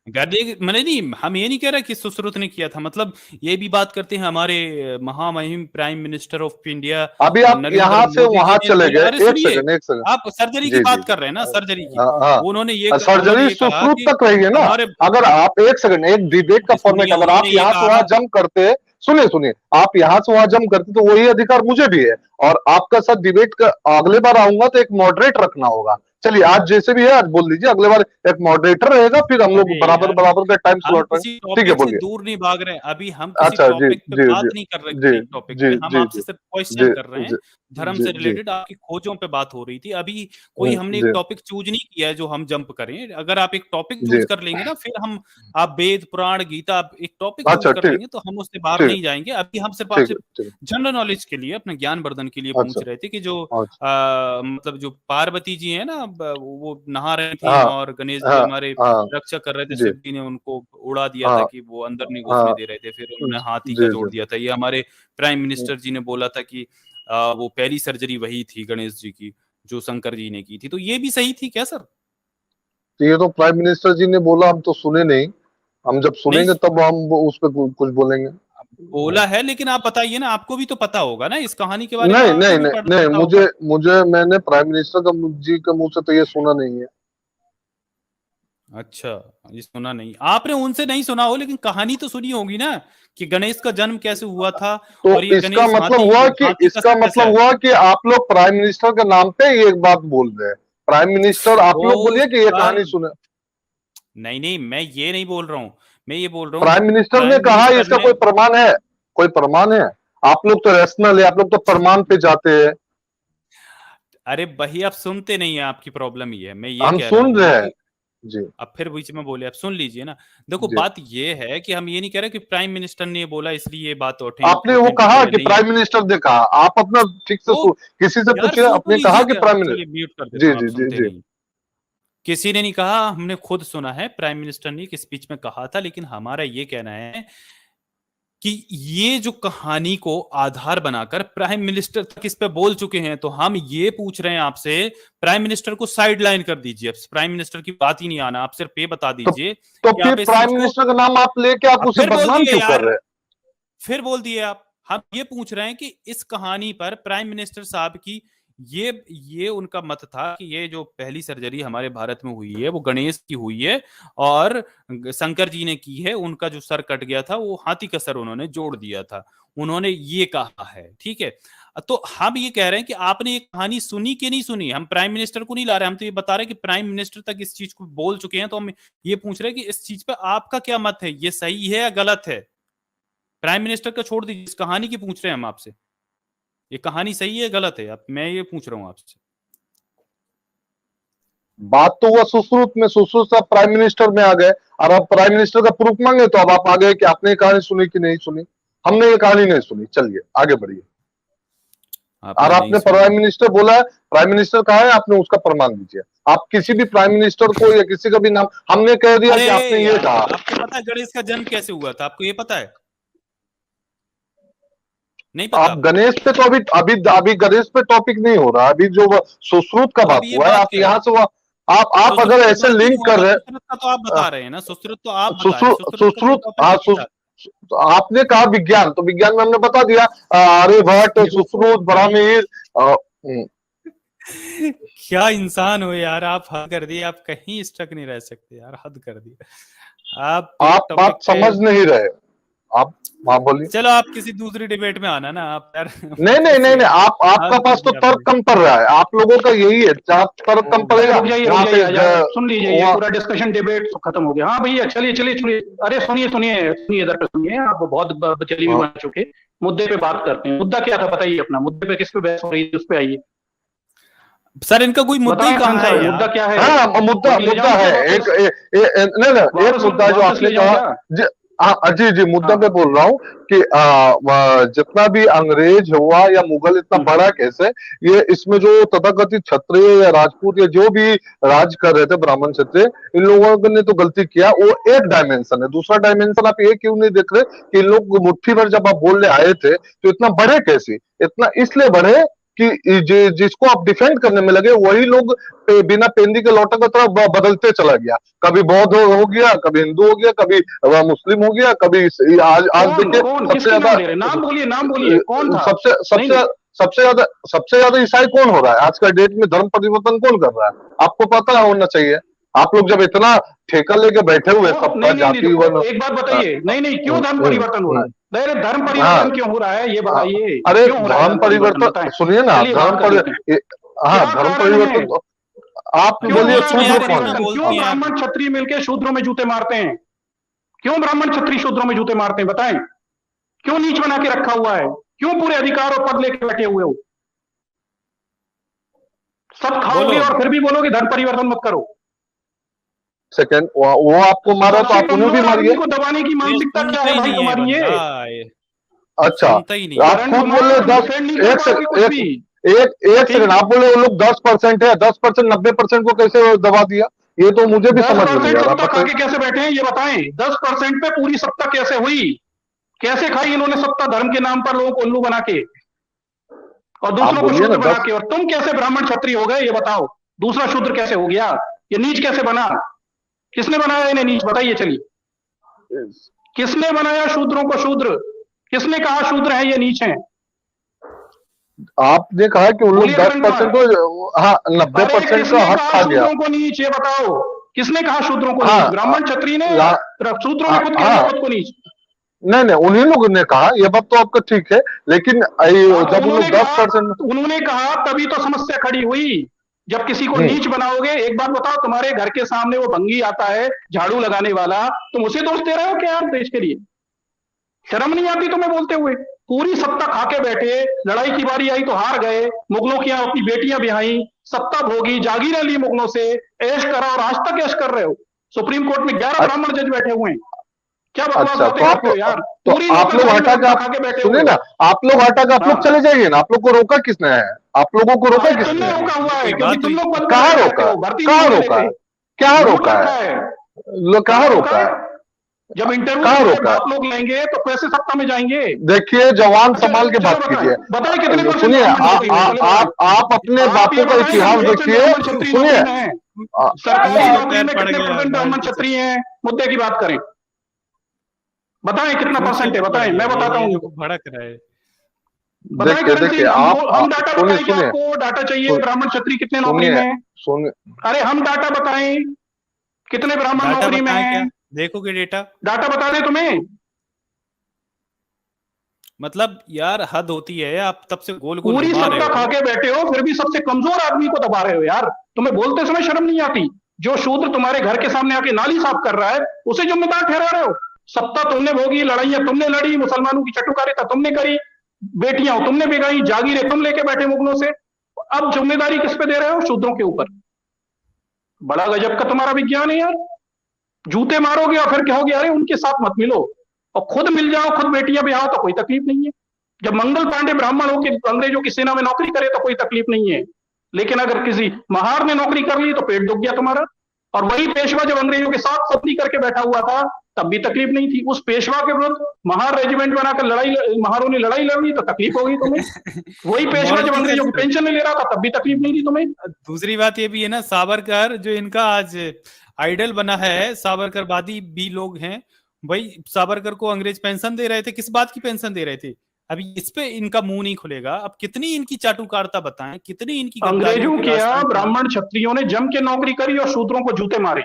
C: मैंने नहीं, हम ये नहीं कह रहे कि सुश्रुत ने किया था, मतलब ये भी बात करते हैं हमारे महामहिम प्राइम मिनिस्टर ऑफ इंडिया
A: अभी आप
C: नरेंद्र
A: यहाँ से
C: मोदी जी
A: वहां
C: ने
A: चले
C: बोला।
A: गए,
C: अरे
A: एक
C: सुनिए,
A: सेकंड, एक सेकंड।
C: आप सर्जरी की
A: जी, जी,
C: बात
A: जी।
C: कर रहे हैं ना, सर्जरी की।
A: हाँ, हाँ।
C: उन्होंने
A: सर्जरी
C: ये कहा
A: सुश्रुत
C: कि
A: तक रही है ना।
C: हमारे,
A: अगर आप, एक सेकंड, एक डिबेट का फॉर्मेट,
C: सुनिए,
A: अगर
C: उन्होंने
A: आप
C: ये
A: यहाँ से वहां
C: कहा।
A: जंप करते, सुनिए सुनिए, आप यहाँ से वहां जंप करते तो वही अधिकार मुझे भी है। और आपका साथ डिबेट का अगले बार आऊंगा तो एक मॉडरेट रखना होगा। चलिए, आज जैसे भी है, आज बोल दीजिए, अगले बार एक मॉडरेटर रहेगा, फिर हम लोग
C: अरे
A: बराबर
C: यार,
A: बराबर का टाइम
C: हम
A: स्लॉट
C: किसी
A: रखेंगे। ठीक है,
C: टॉपिक से
A: बोलिए।
C: दूर नहीं भाग रहे हैं, अभी हम किसी
A: अच्छा, जी,
C: टॉपिक पे
A: जी,
C: बात
A: जी,
C: नहीं कर रहे,
A: जी,
C: किसी टॉपिक
A: जी,
C: पे हम
A: जी,
C: आपसे
A: जी,
C: सिर्फ
A: जी,
C: क्वेश्चन कर रहे हैं,
A: जी,
C: धर्म
A: जी,
C: से
A: जी,
C: रिलेटेड आपकी खोजों पे बात हो रही थी। अभी कोई हमने एक
A: जी,
C: टॉपिक चूज नहीं किया है जो हम जंप करें। अगर आप एक टॉपिक
A: जी।
C: चूज कर लेंगे ना, फिर हम, आप वेद पुराण गीता, आप एक टॉपिक चूज
A: अच्छा,
C: कर
A: ठीक,
C: लेंगे तो हम उससे बाहर
A: ठीक,
C: नहीं जाएंगे। अभी हम सिर्फ
A: ठीक
C: आपसे
A: है, ठीक है।
C: जनरल नॉलेज के लिए, अपने ज्ञान वर्धन के लिए
A: अच्छा,
C: पूछ रहे थे कि जो
A: अच्छा।
C: मतलब जो पार्वती जी है ना, वो नहा रही थी
A: हाँ,
C: और गणेश जी
A: हाँ,
C: हमारे
A: हाँ,
C: रक्षा कर रहे थे,
A: जी,
C: शिव जी ने उनको उड़ा दिया था
A: हाँ,
C: कि वो अंदर नहीं घुसने
A: हाँ,
C: दे रहे थे, फिर उन्होंने हाथी का
A: जी,
C: जोड़
A: जी।
C: दिया था। ये हमारे प्राइम मिनिस्टर जी ने बोला था कि वो पहली सर्जरी वही थी गणेश जी की जो शंकर जी ने की थी। तो ये भी सही थी क्या सर?
A: तो ये तो प्राइम मिनिस्टर जी ने बोला, हम तो सुने नहीं। हम जब
C: नहीं,
A: सुनेंगे तब हम उस पे कुछ बोलेंगे।
C: बोला है, लेकिन आप बताइए ना, आपको भी तो पता होगा ना इस कहानी के बारे में,
A: नहीं,
C: आपको
A: नहीं,
C: भी
A: नहीं, नहीं,
C: पता
A: मुझे
C: होगा।
A: मुझे मैंने प्राइम मिनिस्टर का जी के मुंह से तो ये सुना नहीं है।
C: अच्छा, ये सुना नहीं आपने, उनसे नहीं सुना हो, लेकिन कहानी तो सुनी होगी ना कि गणेश का जन्म कैसे हुआ था
A: तो
C: और ये
A: इसका
C: गणेश
A: मतलब
C: हाथी
A: हुआ कि
C: हाथी का
A: इसका
C: सर कैसे
A: मतलब
C: आया।
A: हुआ कि आप लोग प्राइम मिनिस्टर के नाम पे ये बात बोल रहे हैं। प्राइम मिनिस्टर, आप लोग
C: ओ
A: बोलिए कि ये
C: सर,
A: कहानी सुने।
C: नहीं नहीं, मैं ये नहीं बोल रहा हूँ, मैं ये बोल रहा हूँ
A: प्राइम
C: जब
A: मिनिस्टर ने
C: प्राइम
A: कहा,
C: मिनिस्टर
A: इसका
C: ने।
A: कोई प्रमाण है? कोई प्रमाण है? आप लोग तो रैशनल है, आप लोग तो प्रमाण पे जाते हैं।
C: अरे भाई, आप सुनते नहीं है, आपकी प्रॉब्लम ही है। मैं ये
A: हम
C: कह रहा
A: सुन रहे
C: हूँ
A: हैं।
C: कि
A: जी,
C: अब फिर बीच में बोले, आप सुन लीजिए ना। देखो,
A: जी।
C: बात ये है कि हम ये नहीं कह रहे कि प्राइम मिनिस्टर ने ये बोला इसलिए ये बात
A: आपने वो
C: ऑथेंटिक
A: कहा
C: है,
A: कि
C: नहीं है।
A: प्राइम मिनिस्टर ने कहा, आप अपना ठीक से
C: तो
A: किसी से
C: यार
A: पूछिए,
C: सुन तो
A: आपने कहा
C: लीजिए,
A: कि
C: क्या
A: प्राइम
C: चलिए
A: मिनिस्टर।
C: म्यूट कर देता
A: जी,
C: हूँ, आप
A: जी, जी,
C: सुनते
A: जी।
C: नहीं। किसी ने नहीं कहा, हमने खुद सुना है, प्राइम मिनिस्टर ने एक स्पीच में कहा था। लेकिन हमारा ये कहना है कि ये जो कहानी को आधार बनाकर प्राइम मिनिस्टर तक इस पे बोल चुके हैं, तो हम ये पूछ रहे हैं आपसे, प्राइम मिनिस्टर को साइड लाइन कर दीजिए। अब प्राइम मिनिस्टर की बात ही नहीं आना, आप सिर्फ ये बता
A: तो
C: दीजिए
A: तो
C: कि
A: फिर
C: आप इस चीज
A: प्राइम
C: को।
A: मिनिस्टर का नाम आप लेके आप
C: अब
A: उसे
C: फिर बोल
A: बदनाम
C: दिए
A: क्यों कर
C: यार,
A: रहे हैं?
C: फिर बोल दिए आप। हम ये पूछ रहे हैं कि इस कहानी पर प्राइम मिनिस्टर साहब की ये उनका मत था कि ये जो पहली सर्जरी हमारे भारत में हुई है वो गणेश की हुई है और शंकर जी ने की है, उनका जो सर कट गया था वो हाथी का सर उन्होंने जोड़ दिया था, उन्होंने ये कहा है। ठीक है, तो हम ये कह रहे हैं कि आपने ये कहानी सुनी कि नहीं सुनी। हम प्राइम मिनिस्टर को नहीं ला रहे, हम तो ये बता रहे हैं कि प्राइम मिनिस्टर तक इस चीज को बोल चुके हैं, तो हम ये पूछ रहे हैं कि इस चीज पे आपका क्या मत है, ये सही है या गलत है। प्राइम मिनिस्टर का छोड़ दीजिए, इस कहानी की पूछ रहे हैं हम आपसे, ये कहानी सही है गलत है, मैं ये पूछ रहा हूं आपसे।
A: बात तो हुआ सुश्रुत में, सुश्रुत से प्राइम मिनिस्टर में आ गए, और अब प्राइम मिनिस्टर का प्रूफ मांगे तो अब आप आ गए कि आपने ये कहानी सुनी कि नहीं सुनी। हमने ये कहानी नहीं सुनी, चलिए आगे बढ़िए। और आपने प्राइम मिनिस्टर बोला है, प्राइम मिनिस्टर कहा है, आपने उसका प्रमाण दीजिए। आप किसी भी प्राइम मिनिस्टर को या किसी का भी नाम, हमने कह दिया कि आपने ये कहा।
C: आपको पता है गणेश का जन्म कैसे हुआ था, आपको ये पता है? नहीं पता?
A: आप गणेश पे तो अभी गणेश पे टॉपिक नहीं हो रहा, अभी जो सुश्रुत का बात हुआ है, आप यहाँ से आप अगर ऐसे लिंक कर रहे हैं,
C: तो आप बता रहे हैं ना, सुश्रुत तो आप
A: सुश्रुत आपने कहा विज्ञान, तो विज्ञान में हमने बता दिया, आर्यभट्ट, सुश्रुत, ब्राह्मीण।
C: क्या इंसान हो यार आप, हद कर दिए, आप कहीं स्टक नहीं रह सकते यार, हद कर दिया आप
A: बात समझ नहीं रहे आप। हाँ बोलिए।
C: चलो आप किसी दूसरी डिबेट में आना ना आप यार।
A: नहीं आपका पास तो तर्क कम पड़ रहा है, आप लोगों का यही है, जहाँ तर्क कम पड़ेगा
D: सुन लीजिए, ये पूरा डिस्कशन डिबेट खत्म हो गया। हाँ भैया चलिए, अरे सुनिए इधर पे सुनिए, आप बहुत चली भी बना चुके, मुद्दे पे बात करते हैं। मुद्दा क्या था बताइए अपना, मुद्दे पे किस पे बहस हो रही है उस पे आइए।
C: सर इनका कोई मुद्दा ही कहाँ है?
D: मुद्दा क्या है?
A: हाँ मुद्दा है एक मुद्दा जो आपने कहा जी मुद्दा पे बोल रहा हूँ कि जितना भी अंग्रेज हुआ या मुगल इतना बड़ा कैसे, ये इसमें जो तथाकथित क्षत्रिय या राजपूत या जो भी राज कर रहे थे ब्राह्मण क्षत्रिय, इन लोगों ने तो गलती किया, वो एक डायमेंशन है। दूसरा डायमेंशन आप ये क्यों नहीं देख रहे कि लोग मुट्ठी भर जब आप बोलने आए थे तो इतना बढ़े कैसे? इतना इसलिए बढ़े कि जिसको आप डिफेंड करने में लगे वही लोग बिना पेंदी के लौटा की तरह बदलते चला गया। कभी बौद्ध हो गया, कभी हिंदू हो गया, कभी मुस्लिम हो गया, कभी आज देखिए सबसे ज्यादा
D: नाम बोलिए कौन था?
A: सबसे ज्यादा ईसाई कौन हो रहा है आज का डेट में? धर्म परिवर्तन कौन कर रहा है? आपको पता होना चाहिए। आप लोग जब इतना ठेका लेके बैठे हुए सबका जाति,
D: एक बात बताइए, नहीं क्यों धर्म परिवर्तन हो रहा है? धर्म परिवर्तन क्यों हो रहा है ये बताइए।
A: अरे धर्म परिवर्तन सुनिए ना, धर्म परिवर्तन आप बोलिए।
D: क्यों ब्राह्मण क्षत्रिय मिलकर शूद्रों में जूते मारते हैं? क्यों ब्राह्मण क्षत्रिय शूद्रों में जूते मारते हैं बताएं? क्यों नीच बना के रखा हुआ है? क्यों पूरे अधिकार और पद लेके बैठे हुए हो? सब खाओगे और फिर भी बोलोगे धर्म परिवर्तन मत करो।
A: सेकंड वो आपको मारा तो आप उन्हें भी मारिए।
D: को दबाने की मानसिकता क्या है भाई तुम्हारी? ये
A: अच्छा आप खुद बोले 10 एक सेकंड आप बोले वो लोग 10% है, 10% 90% को कैसे दबा दिया? ये तो मुझे भी समझ नहीं आ रहा।
D: खा के कैसे बैठे हैं ये बताएं? 10% पे पूरी सत्ता कैसे हुई? कैसे खाई इन्होंने सत्ता धर्म के नाम पर लोगों को उल्लू बना के और दूसरों को शूद्र बना के? और तुम कैसे ब्राह्मण क्षत्रिय हो गए ये बताओ? दूसरा शूद्र कैसे हो गया? ये नीच कैसे बना? किसने बनाया इन्हें नीच बताइए? चलिए किसने बनाया शूद्रों को शूद्र? किसने कहा शूद्र है ये नीच है?
A: आपने कहा कि उन लोग 10% को, हाँ 90% का हक खा गया।
D: शूद्रों को नीच ये बताओ, किसने कहा शूद्रों को नीच? ब्राह्मण क्षत्रिय ने शूद्रों ने खुद को नीच?
A: नहीं उन्हीं लोगों ने कहा, ये बात तो आपका ठीक है, लेकिन जब उन लोग 10%
D: उन्होंने कहा तभी तो समस्या खड़ी हुई। जब किसी को नीच बनाओगे, एक बात बताओ, तुम्हारे घर के सामने वो भंगी आता है झाड़ू लगाने वाला, तुम उसे दोष दे रहे हो क्या यार देश के लिए? शर्म नहीं आती तुम्हें बोलते हुए? पूरी सत्ता खा के बैठे, लड़ाई की बारी आई तो हार गए, मुगलों की अपनी बेटियां ब्याही, सत्ता भोगी, जागीरें ली मुगलों से, ऐश करा और आज तक ऐश कर रहे हो। सुप्रीम कोर्ट में 11 ब्राह्मण जज बैठे हुए हैं। क्या बकवास बातें करते हो यार?
A: तो आप लोग हटा के सुनिए ना, आप लोग हटा के आप लोग चले जाइए ना। आप लोग को रोका किसने है? आप लोगों को रोका किसने?
D: रोका हुआ है क्योंकि तुम लोग
A: कहाँ रोका है? क्या रोका है?
D: जब इंटरव्यू आप लोग लेंगे तो कैसे सत्ता में जाएंगे?
A: देखिए जवान संभाल के बात कीजिए।
D: बताइए कितने?
A: सुनिए आप अपने बापों का इतिहास देखिए। सुनिए
D: सरकार ब्राह्मण क्षत्रिय है, मुद्दे की बात करें, बताएं कितना परसेंट है? बताएं, मैं बताता हूँ।
C: भड़क रहा है
D: बताएं
A: देखिए
D: करण
A: देखिए
D: सिंह,
A: आप
D: हम डाटा
A: सुनिए
D: बताएं कि
A: सुनिए
D: आपको डाटा चाहिए
A: सुन-
D: ब्राह्मण क्षत्रिय कितने नौकरी
A: सुनिए
D: में है?
A: सुनिए
D: अरे हम डाटा बताएं कितने ब्राह्मण
C: डाटा
D: नौकरी में
C: बताएं,
D: है?
C: क्या देखोगे डेटा?
D: डाटा बता दें तुम्हें?
C: मतलब यार हद होती है, आप तब से गोल गोल
D: पूरी
C: घुमा रहे
D: सत्ता खा
C: हो।
D: के बैठे हो, फिर भी सबसे कमजोर आदमी को दबा रहे हो यार। तुम्हें बोलते समय शर्म नहीं आती? जो शूद्र तुम्हारे घर के सामने आके नाली साफ कर रहा है उसे जिम्मेदार ठहरा रहे हो। सत्ता तुमने भोगी, लड़ाइयां तुमने लड़ी, मुसलमानों की चटुकारिता तुमने करी, बेटियां तुमने बिगाई, जागीरें तुम लेके बैठे मुगलों से। अब जिम्मेदारी किस पे दे रहे हो? शूद्रों के ऊपर। बड़ा गजब का तुम्हारा विज्ञान है यार। जूते मारोगे और फिर कहोगे अरे उनके साथ मत मिलो, और खुद मिल जाओ, खुद बेटियां ब्याहो तो कोई तकलीफ नहीं है। जब मंगल पांडे ब्राह्मण होकर अंग्रेजों की सेना में नौकरी करे तो कोई तकलीफ नहीं है, लेकिन अगर किसी महार ने नौकरी कर ली तो पेट दुख गया तुम्हारा। और वही पेशवा जब अंग्रेजों के साथ सत्ती करके बैठा हुआ था तब भी तकलीफ नहीं थी। उस पेशवा के विरुद्ध महार रेजिमेंट बनाकर महारों ने लड़ाई लड़ी तो तकलीफ हो गई तुम्हें। वही पेशवा जब
C: मोरल
D: अंग्रेजों की
C: सर,
D: पेंशन नहीं ले रहा था तब भी तकलीफ नहीं थी तुम्हें।
C: दूसरी बात ये भी है ना, सावरकर जो इनका आज आइडल बना है, सावरकरवादी भी लोग हैं भाई। सावरकर को अंग्रेज पेंशन दे रहे थे, किस बात की पेंशन दे रहे थे? अभी इस पे इनका मुंह नहीं खुलेगा। अब कितनी इनकी चाटुकारिता बताएं, कितनी इनकी
D: अंग्रेजों के यहाँ ब्राह्मण क्षत्रियों ने जम के नौकरी करी और शूद्रों को जूते मारे,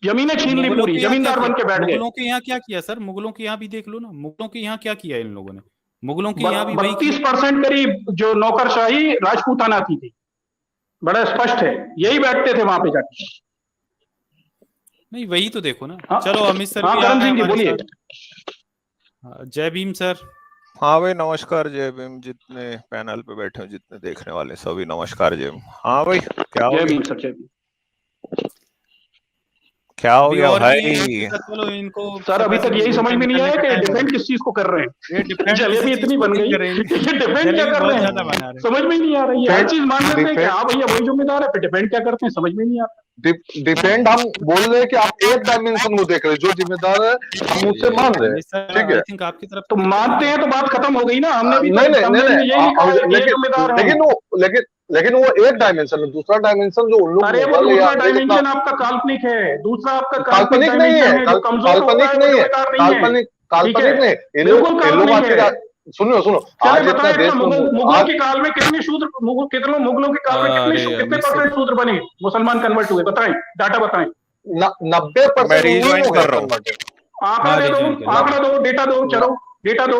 D: जमीनें छीन ली, पूरी जमींदार बन के बैठ गए।
C: मुगलों के यहाँ क्या किया सर? मुगलों के यहाँ भी देख लो ना, मुगलों के यहाँ क्या किया इन लोगों ने? मुगलों के यहाँ भी वही
D: 32% करीब जो नौकरशाही राजपूताना की थी, बड़ा स्पष्ट है, यही बैठते थे वहां पे जाके।
C: नहीं, वही तो देखो ना।
D: हाँ?
C: चलो अमित सर
D: हाँ
C: भी आ
D: करण
C: गए
D: सिंह जी
C: हमारे
D: बोलिए।
C: साथ। जय भीम सर।
E: हाँ भाई नमस्कार, जय भीम। जितने पैनल पे बैठे हो, जितने देखने वाले सभी नमस्कार, जय भीम। हाँ भाई क्या हो
D: जय
E: गया?
D: भीम सर, जय भीम।
E: क्या हो गया
C: और भी
E: भाई?
C: चलो इनको
D: सर अभी तक यही समझ में नहीं आया कि डिफेंड किस चीज को कर रहे हैं।
C: ये डिफेंड
D: जलेबी इतनी बन गई, ये डिफेंड क्या कर रहे हैं समझ में ही नहीं आ रही है। हर चीज मान लेते हैं कि हाँ भैया वही जिम्मेदार है, फिर डिफेंड क्या करते हैं समझ में नहीं आता।
A: डिपेंड हम बोल रहे हैं कि आप एक डायमेंशन को देख रहे हैं, जो जिम्मेदार है हम उससे मान रहे हैं, ठीक है।
C: आई थिंक आपकी तरफ
D: तो मानते हैं तो बात खत्म हो गई ना। हमने भी
A: नहीं नहीं नहीं
D: यही लिखा है कि ये जिम्मेदार है।
A: लेकिन वो एक डायमेंशन है, दूसरा डायमेंशन जो उन लोग
D: अरे वो दूसरा डायमेंशन आपका काल्पनिक है, दूसरा आपका
A: काल्पनिक नहीं है, काल्पनिक नहीं है, काल्पनिक नहीं। इन लोग सुनो आज इतना देश में
D: मुगलों के काल में कितने शूद्र, मुगलों के काल में कितने परसेंट शूद्र बने, मुसलमान कन्वर्ट हुए? बताएं, डाटा बताएं।
A: 90%
E: कर रहा हूँ।
D: आंकड़ा दे दो, आंकड़ा दो, डेटा दो, चलो डेटा दो।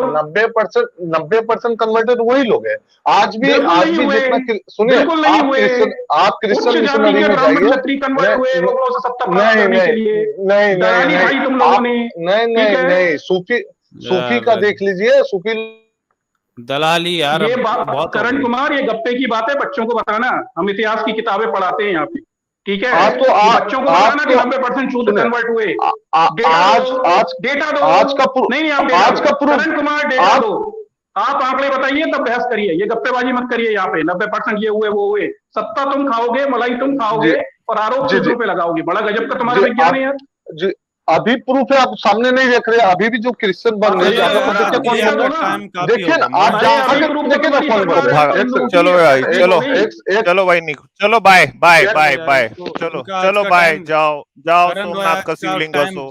A: 90% कन्वर्टेड वही लोग हैं आज भी जितना। सुनिए आप क्रिश्चियन मिशनरी में जाइए, नहीं सूफी का देख लीजिए, सूफी
C: दलाली यार।
D: ये बात करण कुमार, ये गप्पे की बात है, बच्चों को बताना। हम इतिहास की किताबें पढ़ाते हैं यहाँ पे, ठीक है? तो बच्चों को बताना कि 90% शूद्र कन्वर्ट हुए।
A: आज
D: डेटा दो।
A: आज का
D: नहीं आप
A: आज का
D: करण कुमार डेटा दो, आप आंकड़े बताइए तब बहस करिए। ये गप्पेबाजी मत करिए यहाँ पे। 90% ये हुए वो हुए, सत्ता तुम खाओगे, मलाई तुम खाओगे और आरोप शूद्रों पे लगाओगे। बड़ा गजब का तुम्हारा विज्ञान है यार।
A: अभी प्रूफ है, आप सामने नहीं देख रहे। अभी भी जो क्रिश्चियन बन रहे हैं, देखिए ना आप
E: चलो भाई, चलो भाई, चलो बाय बाय बाय बाय, चलो बाय, जाओ सोमनाथ का शिवलिंग घसो।